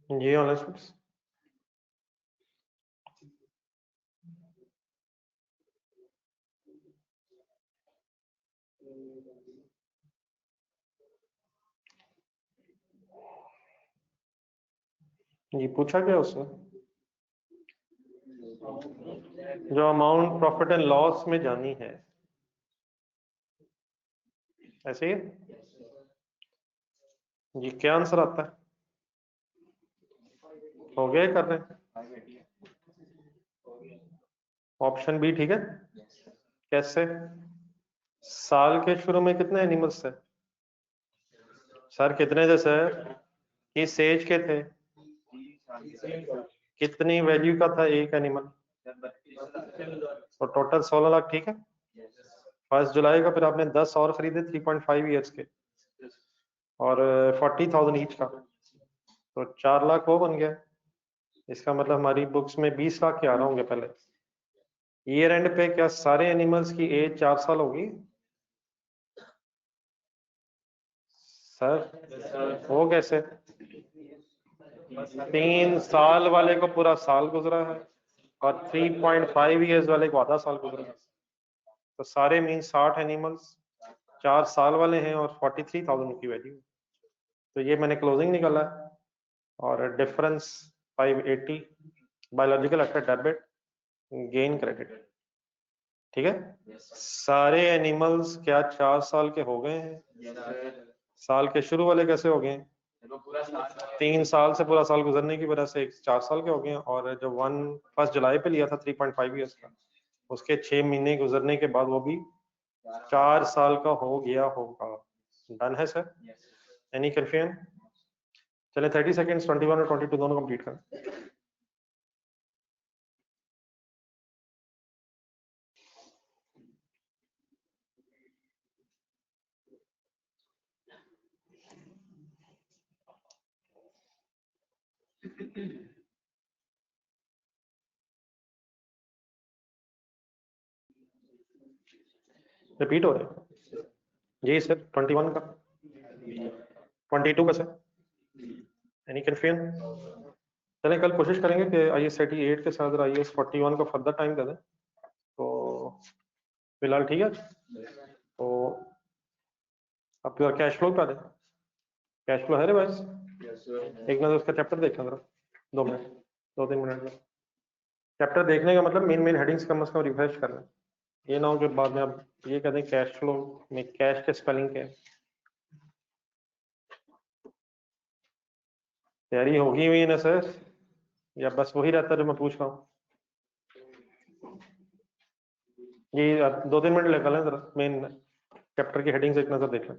जी ऑल स्टूडेंट्स, जी पूछा क्या उसने? जो अमाउंट प्रॉफिट एंड लॉस में जानी है, ऐसे ही है? जी क्या आंसर आता है? हो गया कर रहे हैं? ऑप्शन बी ठीक है। कैसे? साल के शुरू में कितने एनिमल्स थे सर? कितने थे सर? किस एज के थे? कितनी वैल्यू का था एक एनिमल? तो टोटल 16 लाख, ठीक है। 1 जुलाई का फिर आपने 10 और खरीदे 3.5 ईयर्स के, और 40,000 ईच का, तो 4 लाख वो बन गया। इसका मतलब हमारी बुक्स में 20 लाख के आ रहे होंगे पहले। ईयर एंड पे क्या सारे एनिमल्स की एज 4 साल होगी सर? वो कैसे? 3 साल वाले को पूरा साल गुजरा है और 3.5 ईयर्स वाले को आधा साल गुजरा है, तो सारे मीन 60 एनिमल्स 4 साल वाले हैं और 43,000 की वैल्यू। तो ये मैंने क्लोजिंग निकाला है, और difference 580, biological asset debit, gain credit, ठीक है। सारे एनिमल्स क्या 4 साल के हो गए हैं? साल के शुरू वाले कैसे हो गए? 3 साल से पूरा साल गुजरने की वजह से 4 साल के हो गए, और जो 1 जुलाई पे लिया था 3.5 ईयर्स का, उसके 6 महीने गुजरने के बाद वो भी 4 साल का हो गया होगा। डन है सर? Any confusion? चले 30 सेकेंड्स 21 और 22 दोनों कंप्लीट करें। रिपीट हो रहे हैं जी सर। 21 का 22 का सर, एनी कंफ्यूजन? चलें कल कोशिश करेंगे कि IAS 38 के साथ IAS 41 का फर्दर टाइम दे दें। तो फिलहाल ठीक है। तो आपका कैश फ्लो का दें, कैश फ्लो है रे बस एक नजर उसका चैप्टर देखना जरा 2 मिनट 2-3 मिनट में। चैप्टर देखने का मतलब मेन हेडिंग्स कम से कम रिफ्रेश करना, ये ना हो कि बाद में आप ये कहते हैं कैश फ्लो में कैश के स्पेलिंग क्या है। तैयारी होगी हुई ना सर, या बस वही रहता है जो मैं पूछ रहा हूँ? ये आप 2-3 मिनट लेकर लें जरा, मेन चैप्टर की हेडिंग्स एक नजर देख लें।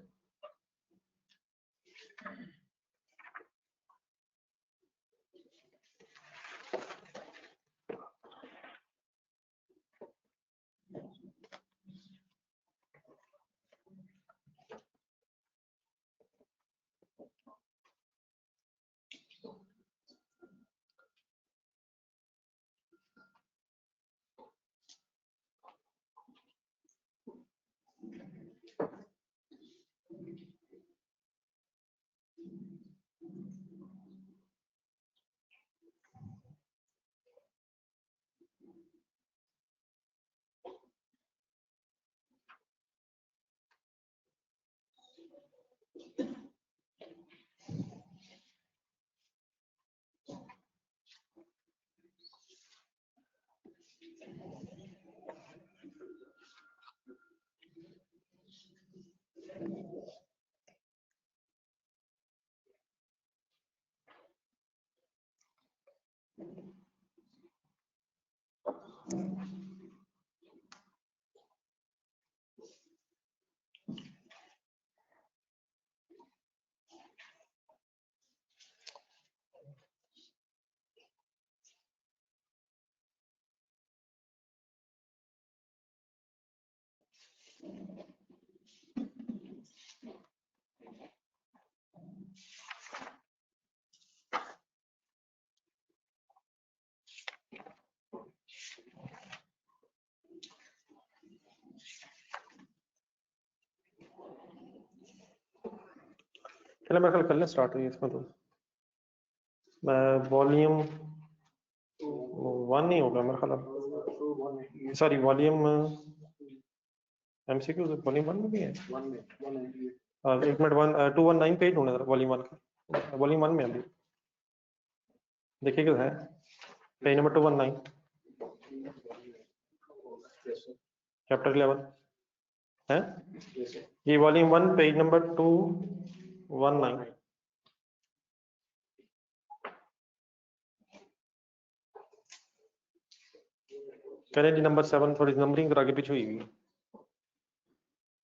चलो मेरे ख्याल कर लें स्टार्ट हुई इसमें। तो वॉल्यूम 1 नहीं होगा मेरे ख्याल, सॉरी वॉल्यूम MCQ वॉल्यूम 1 में भी है। एक मिनट 219 पेज ढूंढना जरा वॉल्यूम 1 का, वॉल्यूम 1 में अभी देखिए क्या है, पेज नंबर 219 चैप्टर 11 है ये वॉल्यूम 1 पेज नंबर 219। करें जी नंबर 7, थोड़ी नंबरिंग तो आगे पीछे हुई है।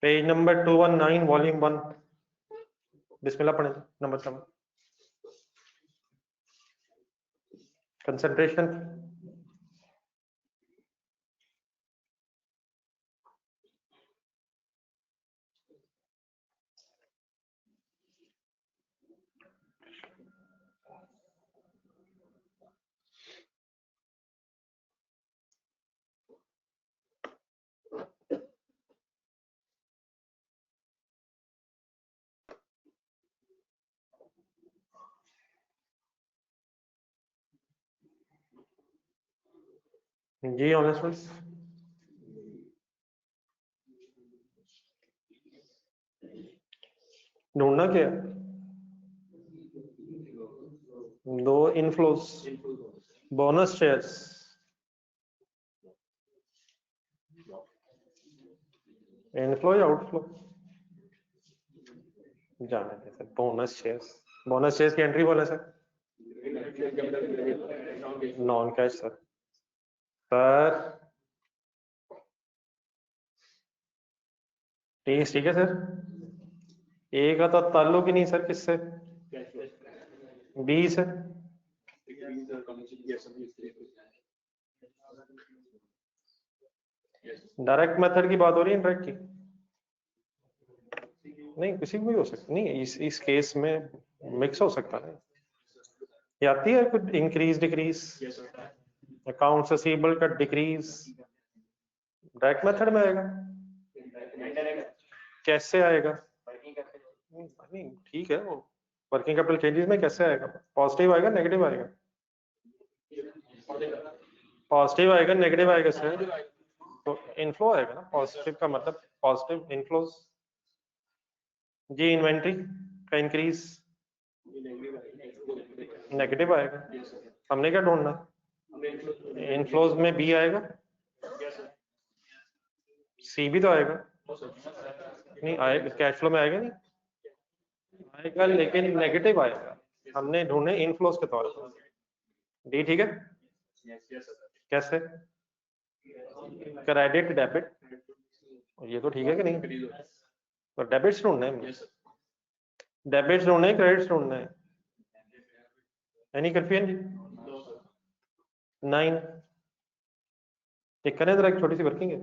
पेज नंबर 219 वॉल्यूम 1, बिस्मिल्लाह पढ़ें नंबर 7। कंसंट्रेशन जी ऑनेस्ट ढूंढना क्या है? 2 इनफ्लोस बोनस शेयर्स, इनफ्लो या आउटफ्लो जाने दे सर। बोनस शेयर्स की एंट्री बोले सर, नॉन कैश सर। ठीक है सर। ए का तो ताल्लुक ही नहीं सर किससे, बी से। डायरेक्ट मेथड की बात हो रही है इनडायरेक्ट की? नहीं किसी भी हो सकता, नहीं इस केस में मिक्स हो सकता है। ये आती है कुछ इंक्रीज डिक्रीज, अकाउंट्स रिसीवेबल का डिक्रीज डायरेक्ट मेथड में आएगा। कैसे आएगा? नहीं ठीक है, वो वर्किंग कैपिटल चेंजेस में कैसे आएगा? पॉजिटिव आएगा नेगेटिव आएगा? पॉजिटिव आएगा नेगेटिव आएगा सर? तो इनफ्लो आएगा ना, पॉजिटिव का मतलब पॉजिटिव इनफ्लोज। जी इन्वेंट्री का इंक्रीज नेगेटिव आएगा। हमने क्या ढूंढना? इनफ्लोज में बी आएगा, सी भी तो आएगा। नहीं आएगा, कैश फ्लो में आएगा नहीं आएगा, लेकिन नेगेटिव आएगा। हमने ढूंढे इनफ्लोज के तौर पर। डी ठीक है। कैसे? क्रेडिट डेबिट, ये तो ठीक है कि नहीं? तो डेबिट्स ढूंढना है, डेबिट्स ढूंढना है क्रेडिट्स ढूंढना है? Any confusion? 9 चेक करें जरा, एक छोटी सी वर्किंग है।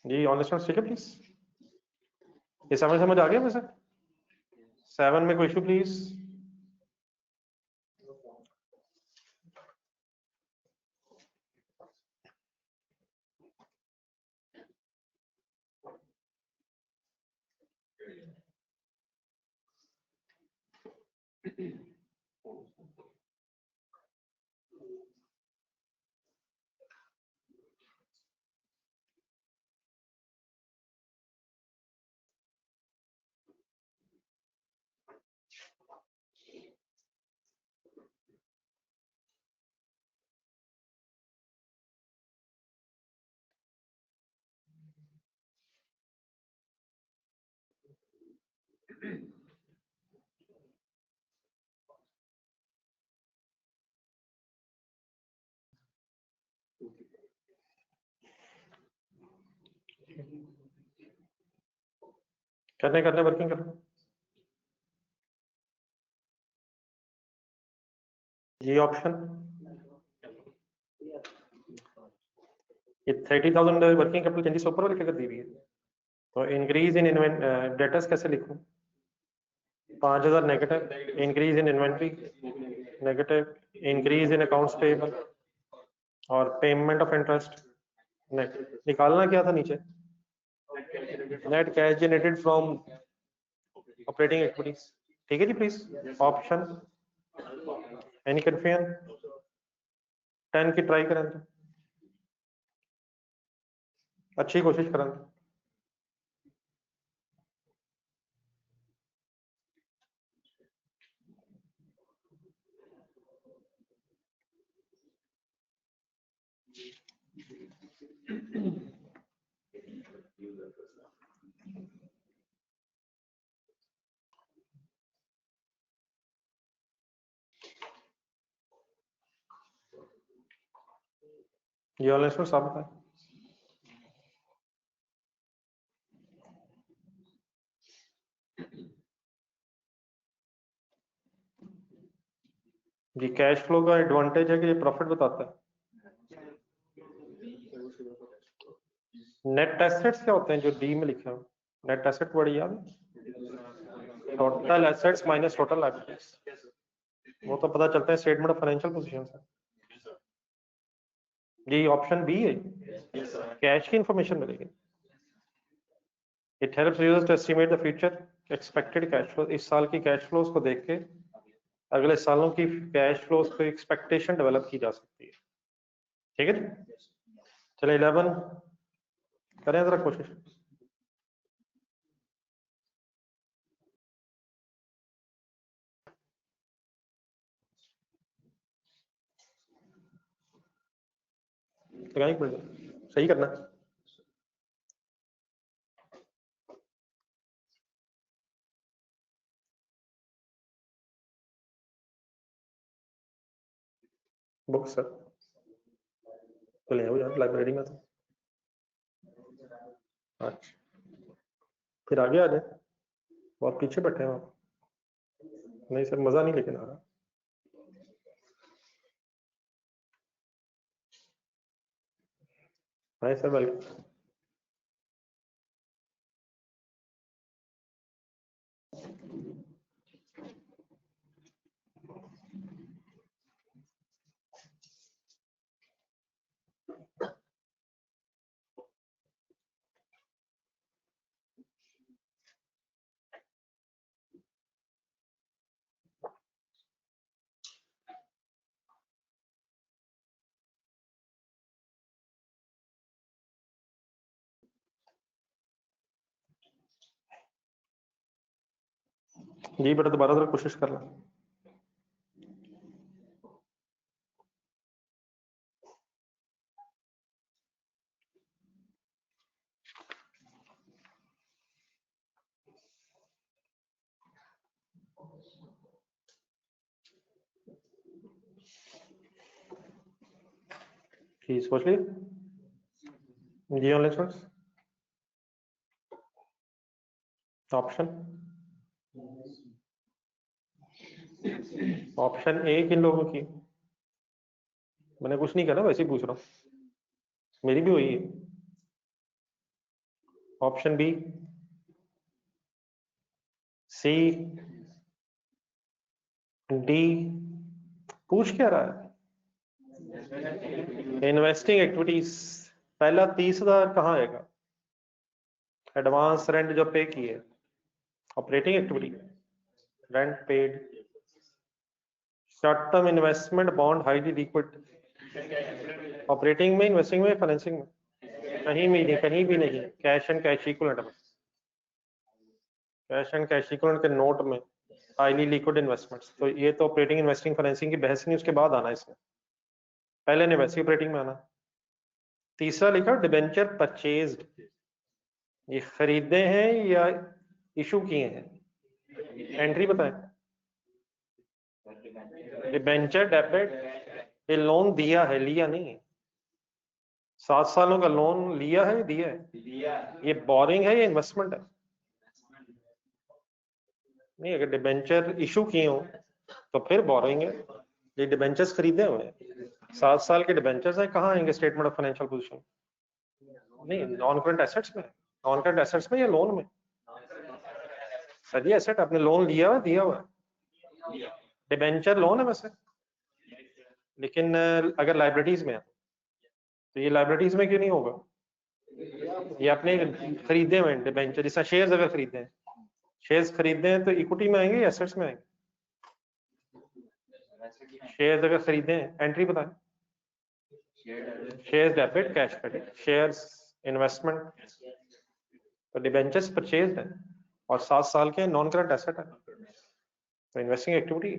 जी ऑनलाइन ठीक है प्लीज। ये समझ आ गया वैसे? 7 में कोई इशू प्लीज? करने वर्किंग करना। ये ऑप्शन ये 30,000 वर्किंग कैपिटल चेंजेस ऊपर वाले फिगर दी हुई है, तो इंक्रीज इन डेटर्स कैसे लिखूं? 5,000 negative, increase in inventory negative, increase in accounts payable और पेमेंट ऑफ इंटरेस्ट। निकालना क्या था नीचे? Net cash generated from operating activities. ठीक है जी प्लीज। Option any confusion? 10 की ट्राई करें तो अच्छी कोशिश करें। ये वाला इसमें साबित है। जी कैश फ्लो का एडवांटेज है कि ये प्रॉफिट बताता है। नेट एसेट्स क्या होते हैं जो डी में लिखे हो? नेट एसेट वर्ड याद है? Total assets minus total liabilities, वो तो पता चलता है स्टेटमेंट ऑफ फाइनेंशियल पोजीशन से। जी ऑप्शन बी है, कैश की इंफॉर्मेशन मिलेगी। It helps users to estimate the future expected cash flow. इस साल की कैश फ्लोज को देख के अगले सालों की कैश फ्लोज को एक्सपेक्टेशन डेवलप की जा सकती है। ठीक है जी, चलिए 11 करें जरा कोशिश। लगानी पड़ेगा, सही करना। बुक सर तो ले आओ यार लाइब्रेरी में। तो अच्छा फिर आगे आ जाए, बहुत पीछे बैठे हैं आप। नहीं सर मजा नहीं लेकिन आ रहा। Hi sir welcome. जी बेटा दोबारा जरा कोशिश कर लें। जी सोच लिए जी ऑनलाइन स्टूडेंट्स। ऑप्शन ए किन लोगों की? मैंने कुछ नहीं करा, वैसे ही पूछ रहा हूँ, मेरी भी हुई है। ऑप्शन बी, सी, डी, पूछ क्या रहा है? Investing activities. पहला 30,000 कहाँ आएगा? एडवांस रेंट जो पे किए, operating activity, rent paid, short term investment bond highly liquid. Operating में, इन्वेस्टिंग में, फाइनेंसिंग में? कहीं भी नहीं, कहीं भी नहीं। कैश एंड कैश इक्विवेलेंट में, कैश एंड कैश इक्विवेलेंट के नोट में हाईली लिक्विड इन्वेस्टमेंट्स। तो ये तो ऑपरेटिंग, इन्वेस्टिंग, फाइनेंसिंग की बहस नहीं, उसके बाद आना इसमें, पहले ने वैसे ऑपरेटिंग में आना। तीसरा लिखा डिबेंचर परचेज्ड, ये खरीदे हैं या इशू किए हैं? एंट्री बताएं। डिबेंचर डेबिट, ये लोन दिया है, लिया नहीं है। 7 सालों का लोन लिया है, दिया है? ये बोरिंग है या इन्वेस्टमेंट है? नहीं, अगर डिबेंचर इशू किए हो तो फिर बोरिंग है। ये डिबेंचर्स खरीदे हुए हैं, 7 साल के डिबेंचर्स हैं, कहाँ आएंगे स्टेटमेंट ऑफ फाइनेंशियल पोजीशन? नहीं, नॉन करंट एसेट्स में। नॉन करंट एसेट्स में या लोन में? सर जी एसेट, आपने लोन लिया हुआ, दिया हुआ? डिबेंचर लोन है वैसे, लेकिन अगर लाइबिलिटीज में है तो ये लाइबिलिटीज में क्यों नहीं होगा? ये आपने खरीदे हुए डिबेंचर, जैसा शेयर्स अगर खरीदे हैं, शेयर्स खरीदे हैं तो इक्विटी में आएंगे या एसेट्स में आएंगे? शेयर्स अगर खरीदे हैं, एंट्री बताएं। Shares debit, cash credit, shares investment, तो डिबेंचर्स परचेज है और 7 साल के नॉन करंट एसेट है, तो इन्वेस्टिंग एक्टिविटी,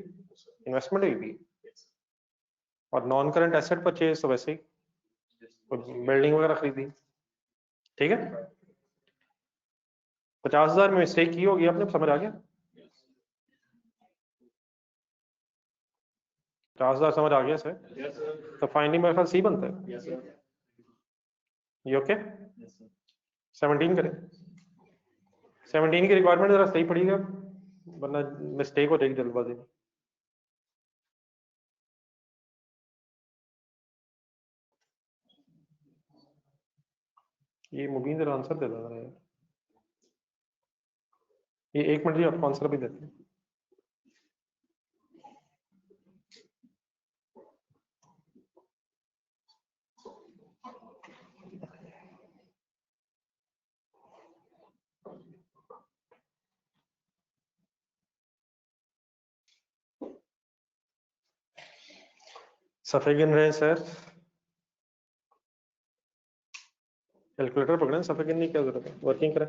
इन्वेस्टमेंट भी। और नॉन करंट एसेट परचेज तो वैसे ही बिल्डिंग वगैरह खरीदी, ठीक है। 50,000 में मिस्टेक की होगी आपने, समझ आ गया? 50,000 समझ आ गया सर? तो फाइनली मेरे ख्याल सी बनता है। ये ओके? 17 करें। 17 की रिक्वायरमेंट जरा सही पड़ेगा, वरना मिस्टेक हो जाएगी जल्दबाजी में। ये मुबीन जरा आंसर दे दो यार। ये 1 मिनट जी, आपको आंसर भी देते हैं। सफ़े गिन रहे हैं सर, कैलकुलेटर पकड़े, सफ़े गिनने की क्या जरूरत है, वर्किंग करें।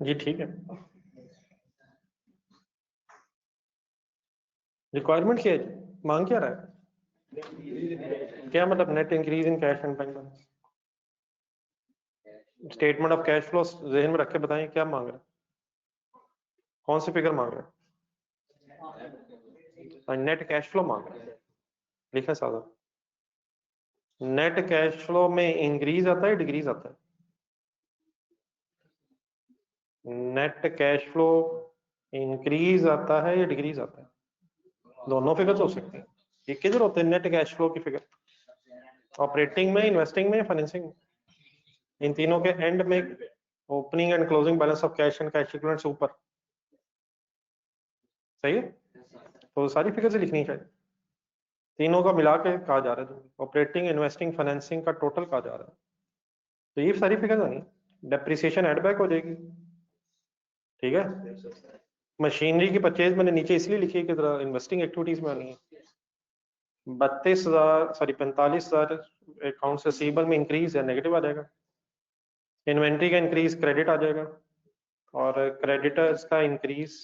जी ठीक है। रिक्वायरमेंट क्या है जी? मांग क्या रहा है? क्या मतलब net increase in cash and bank balance? Statement of cash flow जहन में रख के बताएं क्या मांग रहे हैं, कौन सी फिगर मांग रहे हैं? नेट कैश फ्लो मांग रहे हैं, लिखा सादा। नेट कैश फ्लो में इंक्रीज आता है डिक्रीज आता है? नेट कैश फ्लो इंक्रीज आता है या डिक्रीज आता है? दोनों फिगर हो सकते हैं। ये किधर होते हैं नेट कैश फ्लो की फिगर? ऑपरेटिंग में, इन्वेस्टिंग में, फाइनेंसिंग में? इन तीनों के एंड में opening and closing balance of cash and cash equivalents ऊपर, सही है? तो सारी फिगर से लिखनी चाहिए, तीनों का मिला के कहा जा रहा है, ऑपरेटिंग, इन्वेस्टिंग, फाइनेंसिंग का टोटल कहा जा रहा है। तो ये सारी फिगर आनी, डेप्रिसिएशन एड बैक हो जाएगी, ठीक है। मशीनरी की परचेज मैंने नीचे इसलिए लिखी है कि जरा इन्वेस्टिंग एक्टिविटीज में आनी है। 32,000 सॉरी 45,000 अकाउंट्स रिसीवेबल में इंक्रीज है, नेगेटिव आ जाएगा। इन्वेंट्री का इंक्रीज क्रेडिट आ जाएगा, और क्रेडिटर्स का इंक्रीज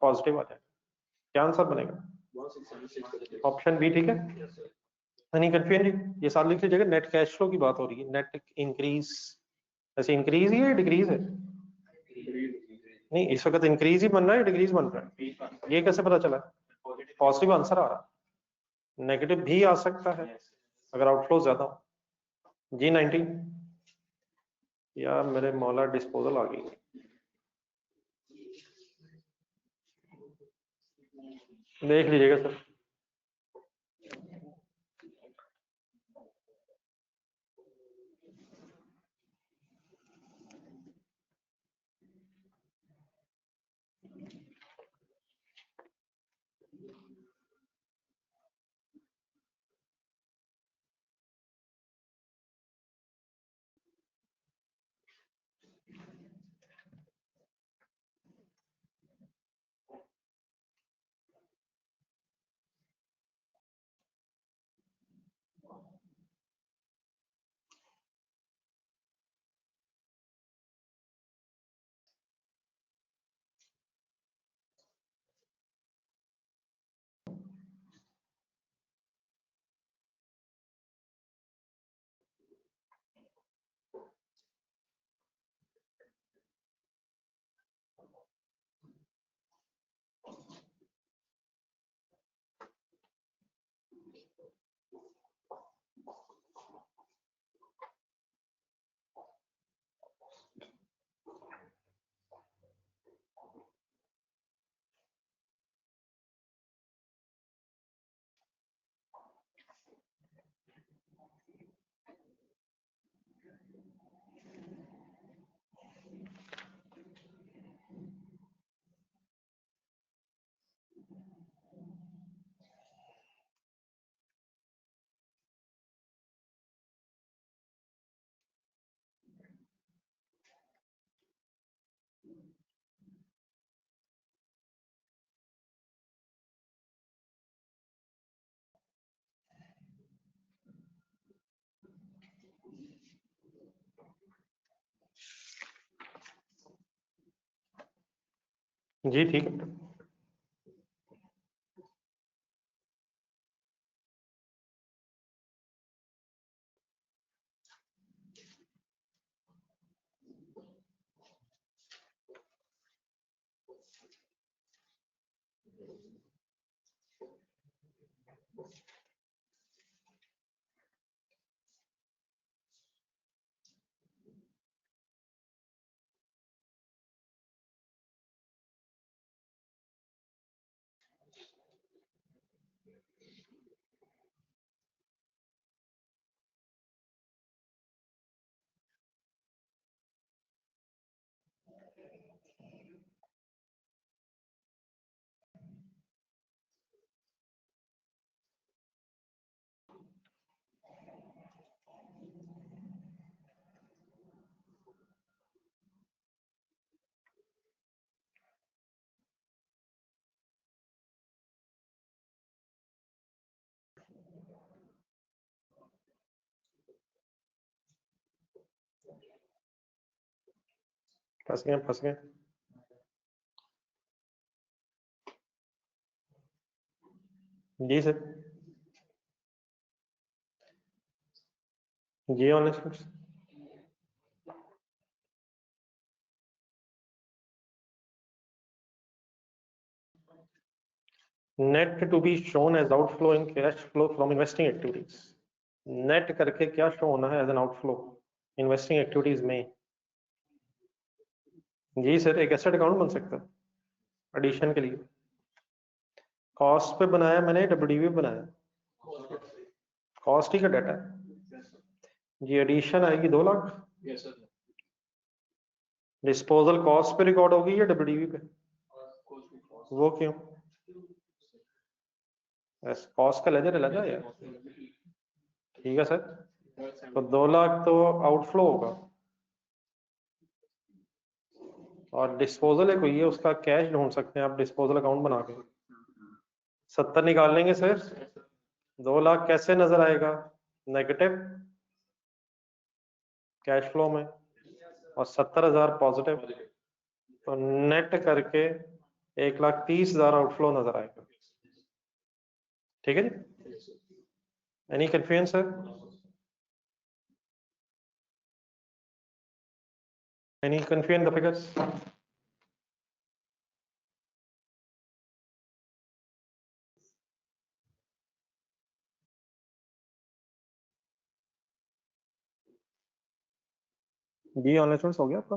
पॉजिटिव आ जाएगा। क्या आंसर बनेगा? ऑप्शन बी, ठीक है। नहीं कंफ्यूजन जी, ये साथ लिख लीजिएगा, नेट कैश फ्लो की बात हो रही है, नेट इंक्रीज, ऐसे इंक्रीज ही है डिक्रीज है? नहीं, इस वक्त इंक्रीज ही बन रहा है, डिक्रीज बन रहा है, ये कैसे पता चला? पॉजिटिव आंसर आ रहा है, नेगेटिव भी आ सकता है अगर आउटफ्लो ज्यादा हो। जी 19, यार मेरे मौला डिस्पोजल आ गई, देख लीजिएगा सर। जी ठीक है। फंस गए फंस गए। जी सर। जी online net to be shown as outflow in cash flow from investing activities. Net करके क्या शो होना है as an outflow investing activities में। जी सर, एक एसेट अकाउंट बन सकता है एडिशन के लिए। कॉस्ट पे बनाया मैंने, डब्ल्यूडीवी बनाया, कॉस्ट ही का डाटा है जी। एडिशन आएगी 2 लाख। डिस्पोजल कॉस्ट पे रिकॉर्ड होगी या डब्ल्यूडीवी पे? वो क्यों? कॉस्ट का लेजर अलग है यार। ठीक है सर, तो 2 लाख तो आउटफ्लो होगा और डिस्पोजल है कोई है, उसका कैश ढूंढ सकते हैं आप डिस्पोजल अकाउंट बना के। 70 निकाल लेंगे सर। 2 लाख कैसे नजर आएगा? नेगेटिव कैश फ्लो में और 70,000 पॉजिटिव, तो नेट करके 1,30,000 आउटफ्लो नजर आएगा। ठीक है जी। Any confusion sir? Any confusion the figures? जी ऑनलाइन स्टूडेंट्स हो गया आपका?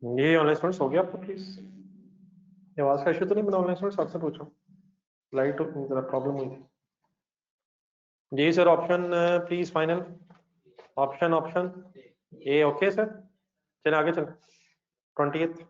जी ऑनलाइन स्टूडेंट्स हो गया आपका? प्लीज आवाज का इशू तो नहीं बना? ऑनलाइन स्टूडेंट्स आपसे पूछो, लाइट जरा प्रॉब्लम हुई थी। जी sir, option please final. Option option A okay sir. चलिए आगे चलो। 20th।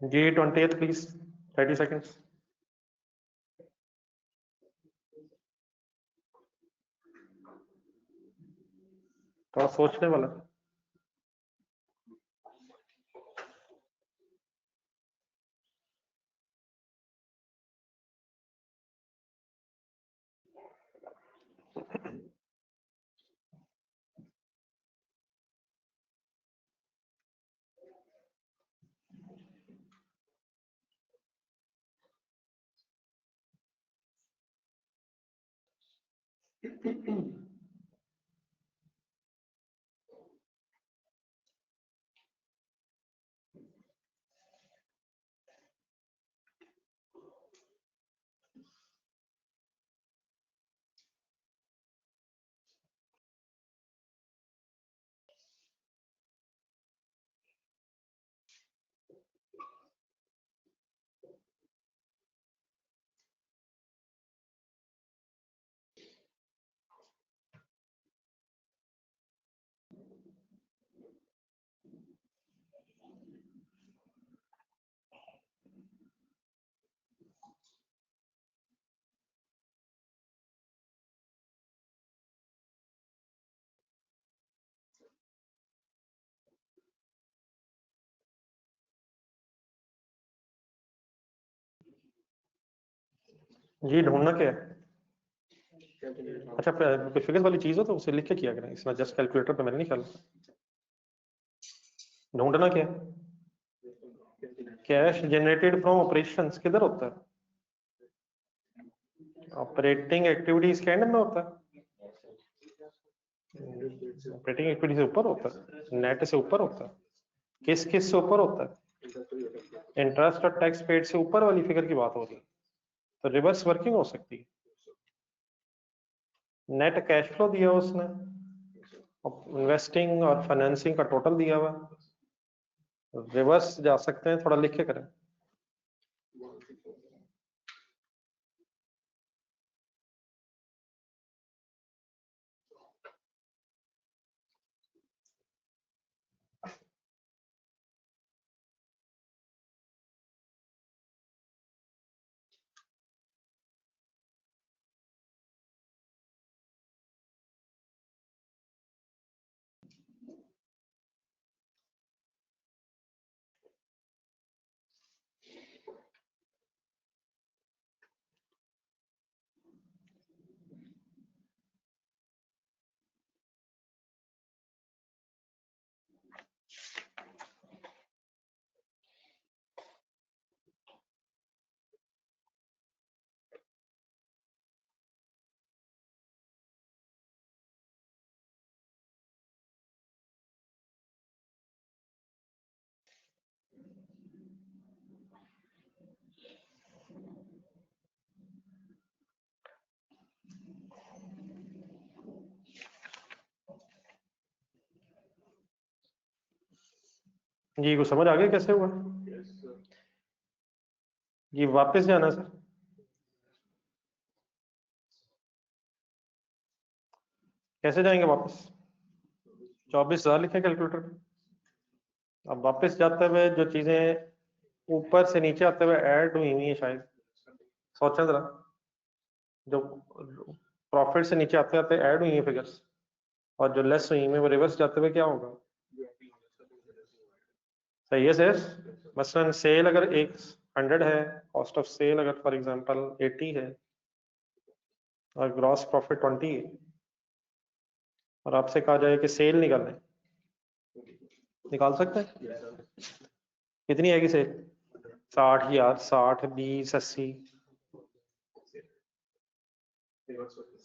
जी 20th प्लीज, 30 सेकेंड्स। थोड़ा सोचने वाला। जी ढूंढना क्या है? अच्छा, कोई फिगर्स वाली चीज हो तो उसे लिख के किया करें, इसमें जस्ट कैलकुलेटर पे मैंने नहीं ख्याल। ढूंढना क्या है? कैश जनरेटेड फ्रॉम ऑपरेशंस किधर होता है? ऑपरेटिंग एक्टिविटीज के एंड में होता है। ऑपरेटिंग इक्विटी से ऊपर होता है, नेट से ऊपर होता है। किस किस से ऊपर होता है? इंटरेस्ट और टैक्स पेड से ऊपर वाली फिगर की बात हो रही है, तो रिवर्स वर्किंग हो सकती है। नेट कैश फ्लो दिया उसने, इन्वेस्टिंग और फाइनेंसिंग का टोटल दिया हुआ, रिवर्स जा सकते हैं, थोड़ा लिख के करें। जी को समझ आ गया कैसे हुआ? जी वापस जाना सर, कैसे जाएंगे वापस? 24,000 लिखे कैलकुलेटर पे। अब वापस जाते हुए जो चीजें ऊपर से नीचे आते हुए ऐड हुई हुई है, शायद सोचा जरा, जो प्रॉफिट से नीचे आते आते ऐड हुई है फिगर्स, और जो लेस हुई है वो रिवर्स जाते हुए क्या होगा? सही है सर। मसलन सेल अगर 100 है, कॉस्ट ऑफ सेल अगर फॉर एग्जांपल 80 है, और ग्रॉस प्रॉफिट 20 है, और आपसे कहा जाए कि सेल निकालना, निकाल सकते हैं? कितनी आएगी सेल? 60 यार, 60 20 80।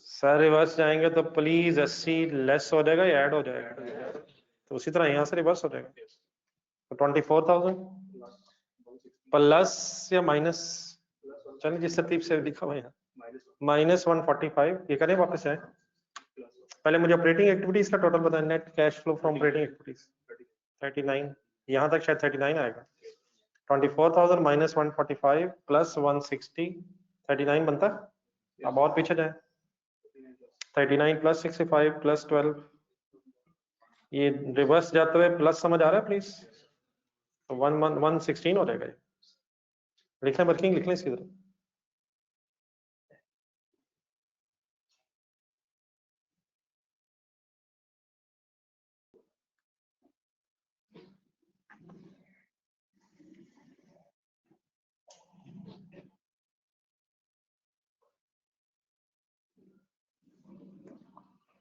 सर रिवर्स जाएंगे तो प्लीज 80 लेस हो जाएगा या ऐड हो जाएगा? तो उसी तरह यहाँ से रिवर्स हो जाएगा, तो 24,000 प्लस या माइनस, चलिए जिस तरतीब से लिखा हुआ है यहाँ, -145। ये करें वापस जाए, पहले मुझे ऑपरेटिंग एक्टिविटीज का टोटल बताएं, net cash flow from operating activities 39, यहाँ तक शायद 39 आएगा। 24,000 -145 प्लस 160, 39 बनता है। अब और पीछे जाए, 39 प्लस 65 प्लस 12, ये रिवर्स जाते हुए प्लस समझ आ रहा है प्लीज? तो 116 हो जाएगा ये। लिख लें वर्किंग, लिख लें इसकी तरफ।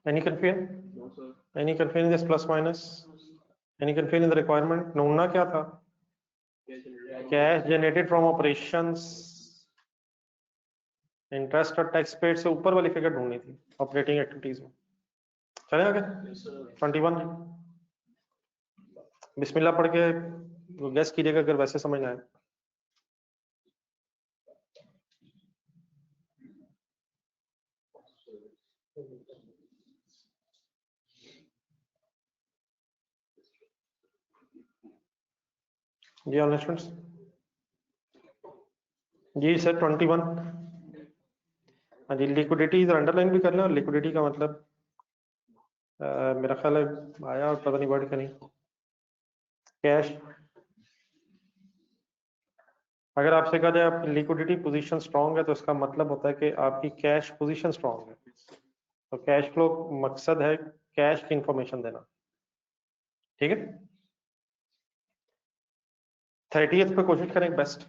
Any confusion? No, sir. Any confusion in this plus minus? Any confusion in the requirement? ढूंढना क्या था? Cash generated from operations, interest और टैक्स पेड से ऊपर वाली फिगर ढूंढनी थी ऑपरेटिंग एक्टिविटीज में। चले आगे 21, बिस्मिल्लाह पढ़ के गैस कीजिएगा अगर वैसे समझ आए। जी ऑल स्टूडेंट्स, जी सर 21। हाँ जी, लिक्विडिटी इधर अंडरलाइन भी कर लें, और लिक्विडिटी का मतलब मेरा ख्याल है आया, और पता नहीं वर्ड का नहीं, कैश। अगर आपसे कहा जाए आपकी लिक्विडिटी पोजीशन स्ट्रांग है, तो इसका मतलब होता है कि आपकी कैश पोजीशन स्ट्रांग है। तो कैश फ्लो मकसद है कैश की इंफॉर्मेशन देना, ठीक है। 30th पे कोशिश करें बेस्ट।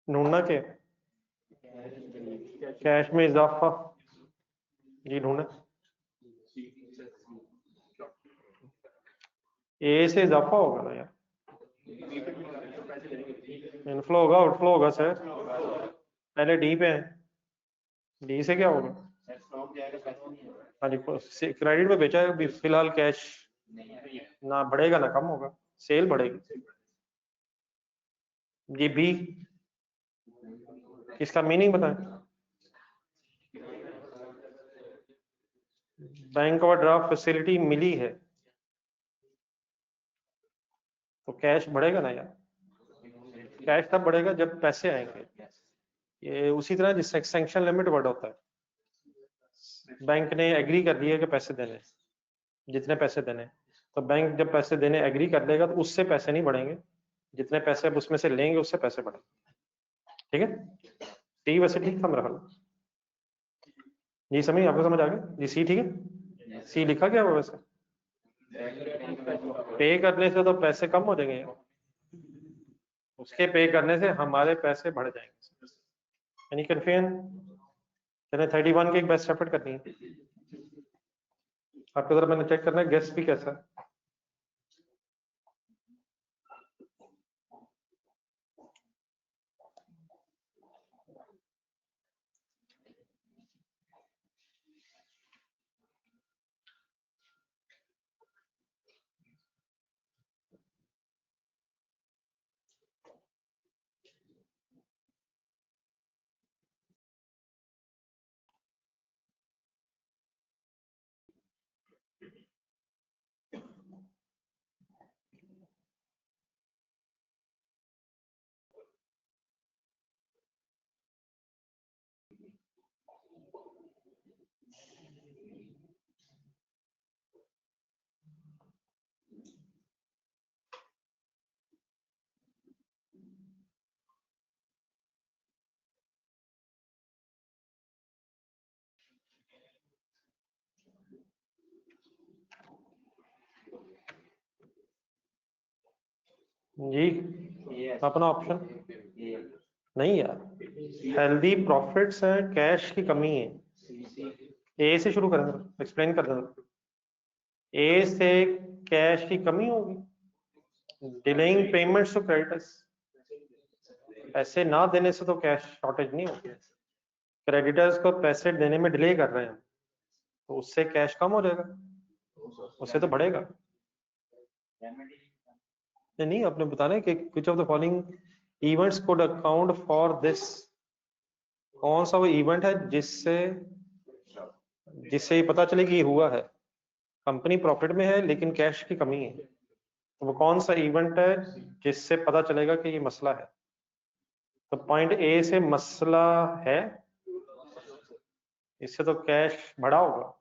ढूंढना क्या है? कैश में इजाफा जी ढूंढना। ए से इजाफा होगा ना यार, इनफ्लो होगा आउटफ्लो होगा सर, पहले डी पे है, डी से क्या होगा? हाँ जी, क्रेडिट पे बेचा है अभी फिलहाल कैश, ना बढ़ेगा ना कम होगा, सेल बढ़ेगी। जी बी, इसका मीनिंग बताएं। बैंक ओवरड्राफ्ट फैसिलिटी मिली है तो कैश बढ़ेगा ना यार, कैश तब बढ़ेगा जब पैसे आएंगे। ये उसी तरह जिससे सैंक्शन लिमिट वर्ड होता है, बैंक ने एग्री कर दिया कि पैसे देने, जितने पैसे देने, तो बैंक जब पैसे देने एग्री कर देगा तो उससे पैसे नहीं बढ़ेंगे, जितने पैसे अब उसमें से लेंगे उससे पैसे बढ़ेंगे। ठीक है, सी वैसे ठीक था मेरा ख्याल। जी समझ, आपको समझ आ गया जी? सी ठीक है, सी लिखा गया हुआ वैसे। पे करने से तो पैसे कम हो जाएंगे, उसके पे करने से हमारे पैसे बढ़ जाएंगे। यानी कन्फ्यूजन। चलिए 31 की एक बेस्ट एफर्ट करनी है आपको, जरा मैंने चेक करना है गेस भी कैसा है। जी अपना ऑप्शन नहीं यार, हेल्दी प्रॉफिट्स हैं, कैश की कमी है। ए से शुरू करेंगे, एक्सप्लेन कर देना। ए से कैश की कमी होगी, डिलेइंग पेमेंट्स टू क्रेडिटर्स, पैसे ना देने से तो कैश शॉर्टेज नहीं होगी, क्रेडिटर्स को पैसे देने में डिले कर रहे हैं तो उससे कैश कम हो जाएगा, उससे तो बढ़ेगा। नहीं, आपने बताना है कि which of the following events could account for this, कौन सा वो इवेंट है जिससे जिससे ये पता चले कि ये हुआ है, कंपनी प्रॉफिट में है लेकिन कैश की कमी है, तो वो कौन सा इवेंट है जिससे पता चलेगा कि ये मसला है? तो पॉइंट ए से मसला है, इससे तो कैश बढ़ा होगा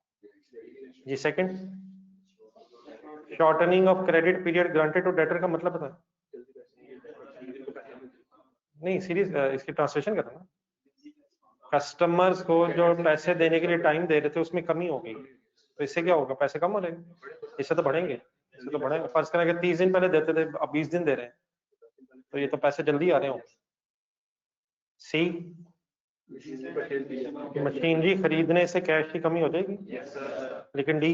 जी। Second, shortening of credit period granted to debtor का मतलब बता। नहीं सीरीज, इसकी ट्रांसलेशन करना ना, कस्टमर्स को जो पैसे देने के लिए टाइम दे रहे थे उसमें कमी हो गई, तो इससे क्या होगा, पैसे कम हो जाएंगे, इससे तो बढ़ेंगे, इससे तो बढ़ेगा। फर्ज करें कि 30 दिन पहले देते थे अब 20 दिन दे रहे हैं, तो ये तो पैसे जल्दी आ रहे हो। सी, मशीनरी खरीदने से कैश की कमी हो जाएगी, लेकिन डी,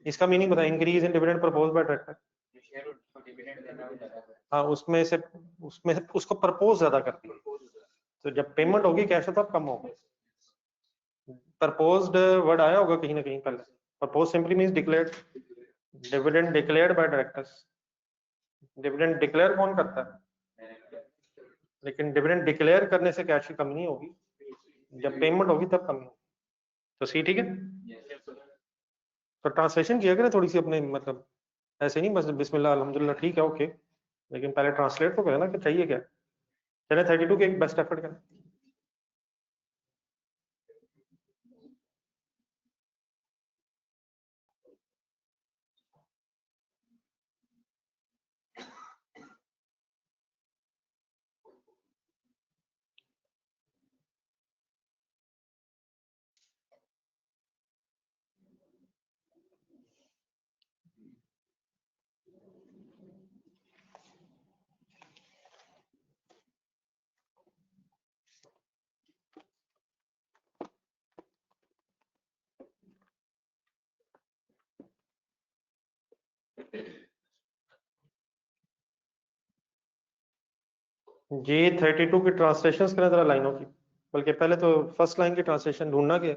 इसका मीनिंग बताए, increase in dividend propose by director. हाँ उसमें से, उसमें उसको प्रपोज ज्यादा करती है, तो जब पेमेंट होगी कैश तब कम होगा। प्रपोज्ड वर्ड आया होगा कहीं ना कहीं पहले, propose simply means declared, dividend declared by directors, dividend declare कौन करता है, लेकिन डिविडेंड डिक्लेयर करने से कैश की कमी नहीं होगी, जब पेमेंट होगी तब कमी होगी। तो सी ठीक है। तो ट्रांसलेशन किया करें थोड़ी सी अपने, मतलब ऐसे नहीं बस बिस्मिल्लाह अल्हम्दुलिल्लाह ठीक है ओके, लेकिन पहले ट्रांसलेट तो करें ना कि चाहिए क्या। चले 32 के एक बेस्ट एफर्ट करें। G32 की ट्रांसलेशन करें जरा लाइनों की, बल्कि पहले तो फर्स्ट लाइन की ट्रांसलेशन ढूंढना क्या।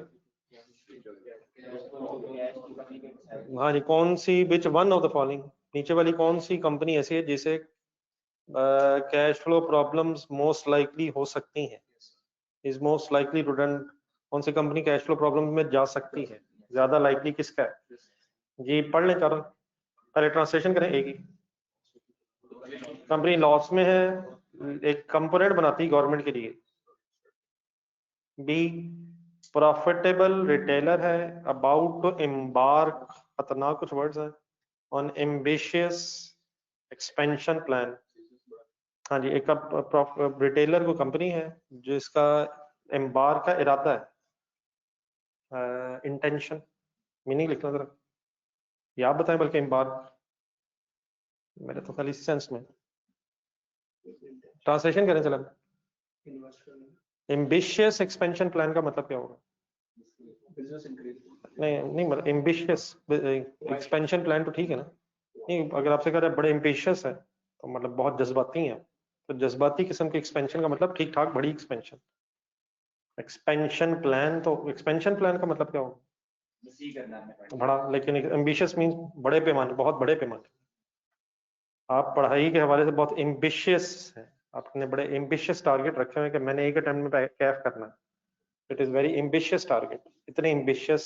हाँ जी, कौन सी which one of the following, नीचे वाली कौन सी कंपनी ऐसी है जिसे cash flow problems most likely हो सकती हैं, is most likely to run, कौन सी कंपनी कैश फ्लो प्रॉब्लम में जा सकती है, ज्यादा लाइकली किसका है। जी पढ़ लें चारों, पहले ट्रांसलेशन करें एक ही। कंपनी लॉस में है, एक कंपोनेंट बनाती है गवर्नमेंट के लिए। बी प्रॉफिटेबल रिटेलर है, अबाउट टू एम्बार्क, खतरनाक कुछ वर्ड्स हैं, ऑन एम्बिशियस एक्सपेंशन प्लान। हाँ जी, एक रिटेलर को कंपनी है जिसका एम्बार्क का इरादा है, इंटेंशन, मीनिंग लिखना जरा, या आप बताएं बल्कि एम्बार्क, मेरे तो खाली सेंस में। ट्रांसलेशन करें चलो। एम्बिशियस एक्सपेंशन प्लान का मतलब क्या होगा। नहीं नहीं, मतलब एम्बिशियस एक्सपेंशन प्लान तो ठीक है ना, नहीं अगर आपसे कह रहे हैं बड़े एम्बिशियस है तो मतलब बहुत जज्बाती है, तो जज्बाती किस्म के एक्सपेंशन का मतलब ठीक ठाक बड़ी एक्सपेंशन। एक्सपेंशन प्लान, तो एक्सपेंशन प्लान का मतलब क्या होगा, बड़ा, लेकिन एम्बिशियस मींस बड़े पैमाने, बहुत बड़े पैमाने। आप पढ़ाई के हवाले से बहुत एम्बिशियस है, आपने बड़े एम्बिशियस टारगेट रखे हुए हैं कि मैंने एक अटेम्प्ट में कैफ करना है, it is very ambitious target. इतने एम्बिशियस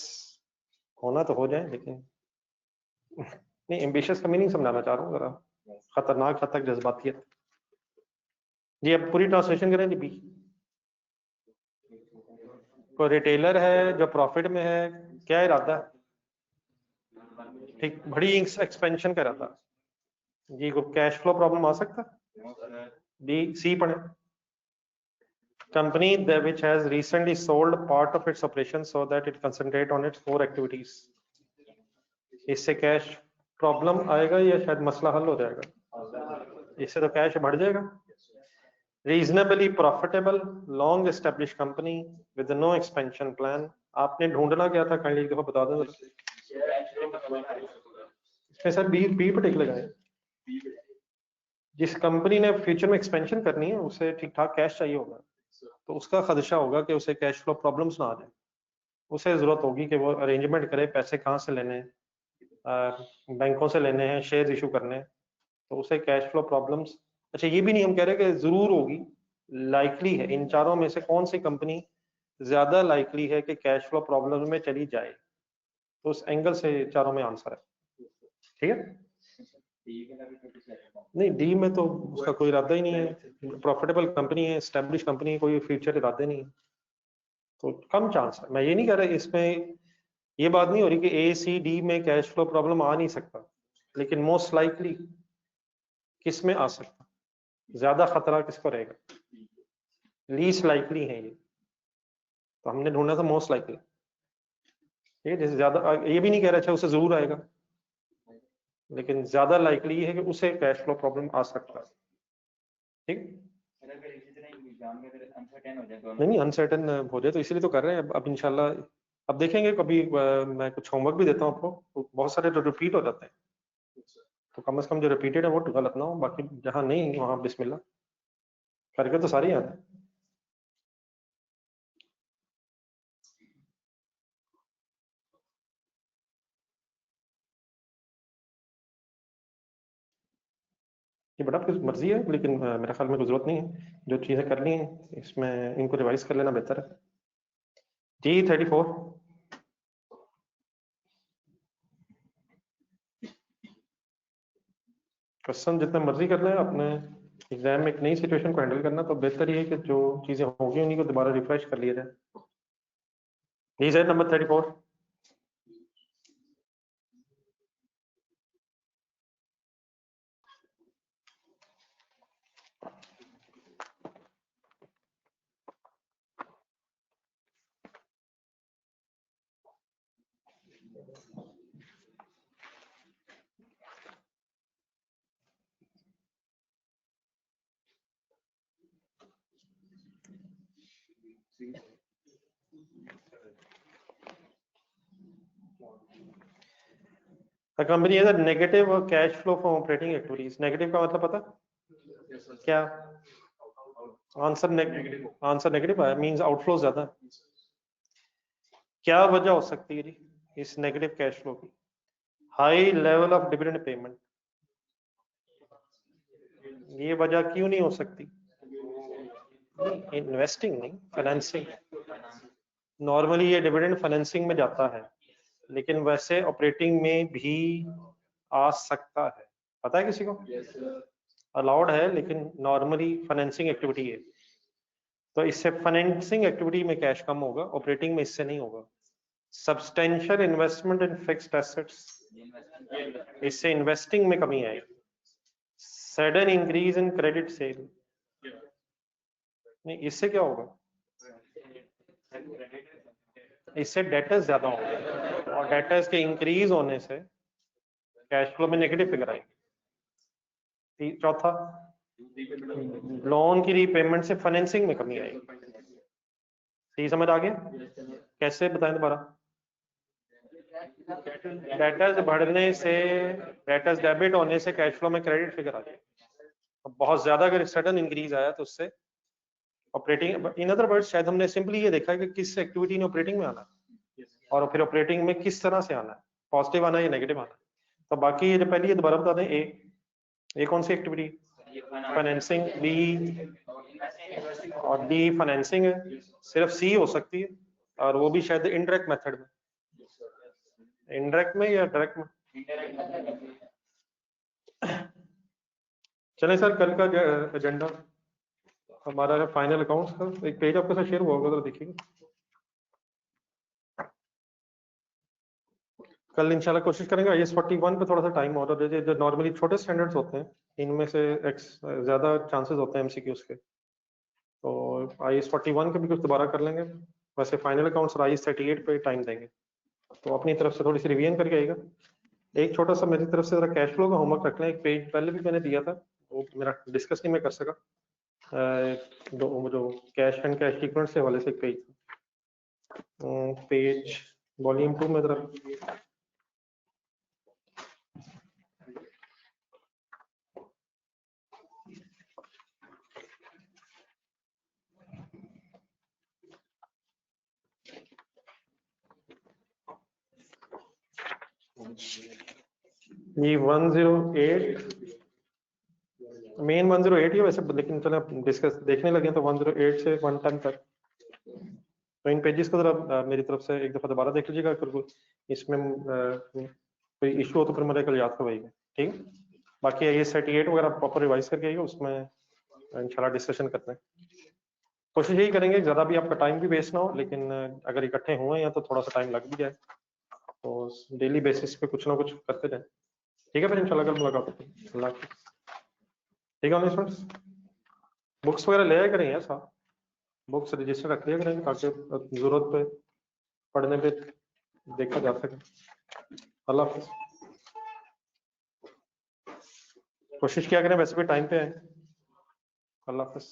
होना तो हो जाए, लेकिन नहीं, एम्बिशियस का मीनिंग समझाना चाह रहा हूँ जरा, खतरनाक हद तक जज्बातियत। जी अब पूरी ट्रांसलेशन करें जी। बी को रिटेलर है जो प्रॉफिट में है, क्या इरादा है, ठीक बड़ी एक्सपेंशन का इरादा। जी को कैश फ्लो प्रॉब्लम आ सकता है। डी सी पढ़े, company that which has recently sold part of its operations so that it concentrate on its core activities, इससे कैश प्रॉब्लम आएगा या शायद मसला हल हो जाएगा, इससे तो कैश बढ़ जाएगा। Reasonably profitable long establish company with no expansion plan, आपने ढूंढना क्या था काइंडली एक दफा बता दें। इसमें सर बी बी पर टिक लगाए, जिस कंपनी ने फ्यूचर में एक्सपेंशन करनी है उसे ठीक ठाक कैश चाहिए होगा, तो उसका खदशा होगा कि उसे कैश फ्लो प्रॉब्लम्स ना आ जाए, उसे जरूरत होगी कि वो अरेंजमेंट करे, पैसे कहाँ से लेने हैं, बैंकों से लेने हैं, शेयर इशू करने हैं, तो उसे कैश फ्लो प्रॉब्लम्स। अच्छा ये भी नहीं हम कह रहे कि जरूर होगी, लाइकली है, इन चारों में से कौन सी कंपनी ज्यादा लाइकली है कि कैश फ्लो प्रॉब्लम में चली जाए, तो उस एंगल से चारों में आंसर है। ठीक है, नहीं डी में तो उसका कोई इरादा ही नहीं है, प्रॉफिटेबल कंपनी है, एस्टेब्लिश कंपनी है, कोई फ्यूचर इरादे नहीं है, तो कम चांस है। मैं ये नहीं कह रहा इसमें, ये बात नहीं हो रही कि ए सी डी में कैश फ्लो प्रॉब्लम आ नहीं सकता, लेकिन मोस्ट लाइकली किस में आ सकता, ज्यादा खतरा किसको रहेगा, लीस्ट लाइकली है ये, तो हमने ढूंढना था मोस्ट लाइकली। ठीक है, जैसे ज्यादा, ये भी नहीं कह रहा अच्छा उसे जरूर आएगा, लेकिन ज्यादा लाइकली ये है कि उसे कैश फ्लो प्रॉब्लम आ सकता है। ठीक, नहीं अनसर्टेन हो जाए तो इसलिए तो कर रहे हैं, अब इंशाल्लाह अब देखेंगे कभी, मैं कुछ होमवर्क भी देता हूँ आपको, तो बहुत सारे तो रिपीट हो जाते हैं, तो कम से कम जो रिपीटेड है वो गलत ना हो, बाकी जहाँ नहीं वहाँ बिस्मिल्लाह करके तो सारे याद है। ये बड़ा आपकी मर्जी है, लेकिन मेरे ख्याल में कोई जरूरत नहीं है, जो चीजें करनी है इसमें इनको रिवाइज कर लेना बेहतर है। G34 क्वेश्चन जितना मर्जी करना है, अपने एग्जाम में एक नई सिचुएशन को हैंडल करना, तो बेहतर ये है कि जो चीजें होंगी उन्हीं को दोबारा रिफ्रेश कर लिया जाए। जी number 34, A company has a negative cash flow from operating activities. Negative का मतलब पता क्या? आंसर नेगेटिव आया, मींस आउटफ्लो ज्यादा। क्या वजह हो सकती है इस नेगेटिव कैश फ्लो की? High level of dividend payment. ये वजह क्यों नहीं हो सकती? इन्वेस्टिंग नहीं, फाइनेंसिंग। नॉर्मली ये डिविडेंड फाइनेंसिंग में जाता है, लेकिन वैसे ऑपरेटिंग में भी आ सकता है। पता है किसी को? अलाउड है, लेकिन नॉर्मली फाइनेंसिंग एक्टिविटी है, तो इससे फाइनेंसिंग एक्टिविटी में कैश कम होगा, ऑपरेटिंग में इससे नहीं होगा। Substantial investment in fixed assets, इससे इन्वेस्टिंग में कमी आएगी। Sudden increase in credit sale, नहीं, इससे क्या होगा? इससे डेटर्स ज्यादा होंगे, और डेटर्स के इंक्रीज होने से कैश फ्लो में नेगेटिव फिगर आएगी। चौथा, लोन की रीपेमेंट से फाइनेंसिंग में कमी आएगी। सही समझ आ गया? कैसे बताएं दोबारा? डेटर्स बढ़ने से, डेटर्स डेबिट होने से कैश फ्लो में क्रेडिट फिगर आ जाएगी। बहुत ज्यादा अगर सडन इंक्रीज आया तो उससे ऑपरेटिंग, इन अदर वर्ड्स शायद हमने सिंपली ये देखा कि किस एक्टिविटी ने ऑपरेटिंग में आना है, और फिर ऑपरेटिंग में किस तरह से आना है, पॉजिटिव आना है या नेगेटिव आना है। तो बाकी ये जो पहले ये दोबारा बता दें, ए कौन सी एक्टिविटी? फाइनेंसिंग। बी और डी फाइनेंसिंग है। सिर्फ सी हो सकती है, और वो भी शायद इनडायरेक्ट मेथड में। इनडायरेक्ट में या डायरेक्ट में? चलें सर, कल का एजेंडा हमारा फाइनल अकाउंट्स का एक पेज आपके साथ शेयर हुआ होगा, तो देखिए कल इंशाल्लाह कोशिश करेंगे। IAS 41 पे थोड़ा सा टाइम और जो नॉर्मली छोटे स्टैंडर्ड्स होते हैं, इनमें से ज्यादा चांसेस होते हैं MCQs के, तो IAS 41 के भी कुछ दोबारा कर लेंगे। वैसे फाइनल अकाउंट्स और IAS 38 पे टाइम देंगे, तो अपनी तरफ से थोड़ी सी रिवीजन करके आएगा। एक छोटा सा मेरी तरफ से जरा कैश फ्लो का होमवर्क रख लें। एक पेज पहले भी मैंने दिया था, वो मेरा डिस्कस नहीं मैं कर सका। जो कैश एंड कैश इक्विवेलेंट से हवाले से एक पेज वॉल्यूम 2 में जरा ये 108 मेन 108 ही है वैसे, लेकिन चलो डिस्कस देखने लगे तो 108 से 110 तक। तो इन पेजेस को जरा मेरी तरफ से एक दफा दोबारा देख लीजिएगा, अगर इसमें कोई इशू हो तो फिर मुझे कल याद करवाइएगा, ठीक है? बाकी ये 38 वगैरह प्रॉपर रिवाइज करके आइएगा, उसमें इंशाल्लाह डिस्कशन करते हैं। कोशिश यही करेंगे ज़्यादा भी आपका टाइम भी वेस्ट ना हो, लेकिन अगर इकट्ठे हुए हैं तो थोड़ा सा टाइम लग भी जाए, तो डेली बेसिस पे कुछ ना कुछ करते रहें, ठीक है? फिर इंशाल्लाह कल मुलाकात होती है। अल्लाह हाफिज़। ठीक है स्टूडेंट्स, बुक्स वगैरह ले आया करें यार साहब, बुक्स रजिस्टर रख लिया करें ताकि जरूरत पे पढ़ने पे देखा जा सके। अल्लाह हाफिज़। कोशिश किया करें वैसे भी टाइम पे आए। अल्लाह हाफिज़।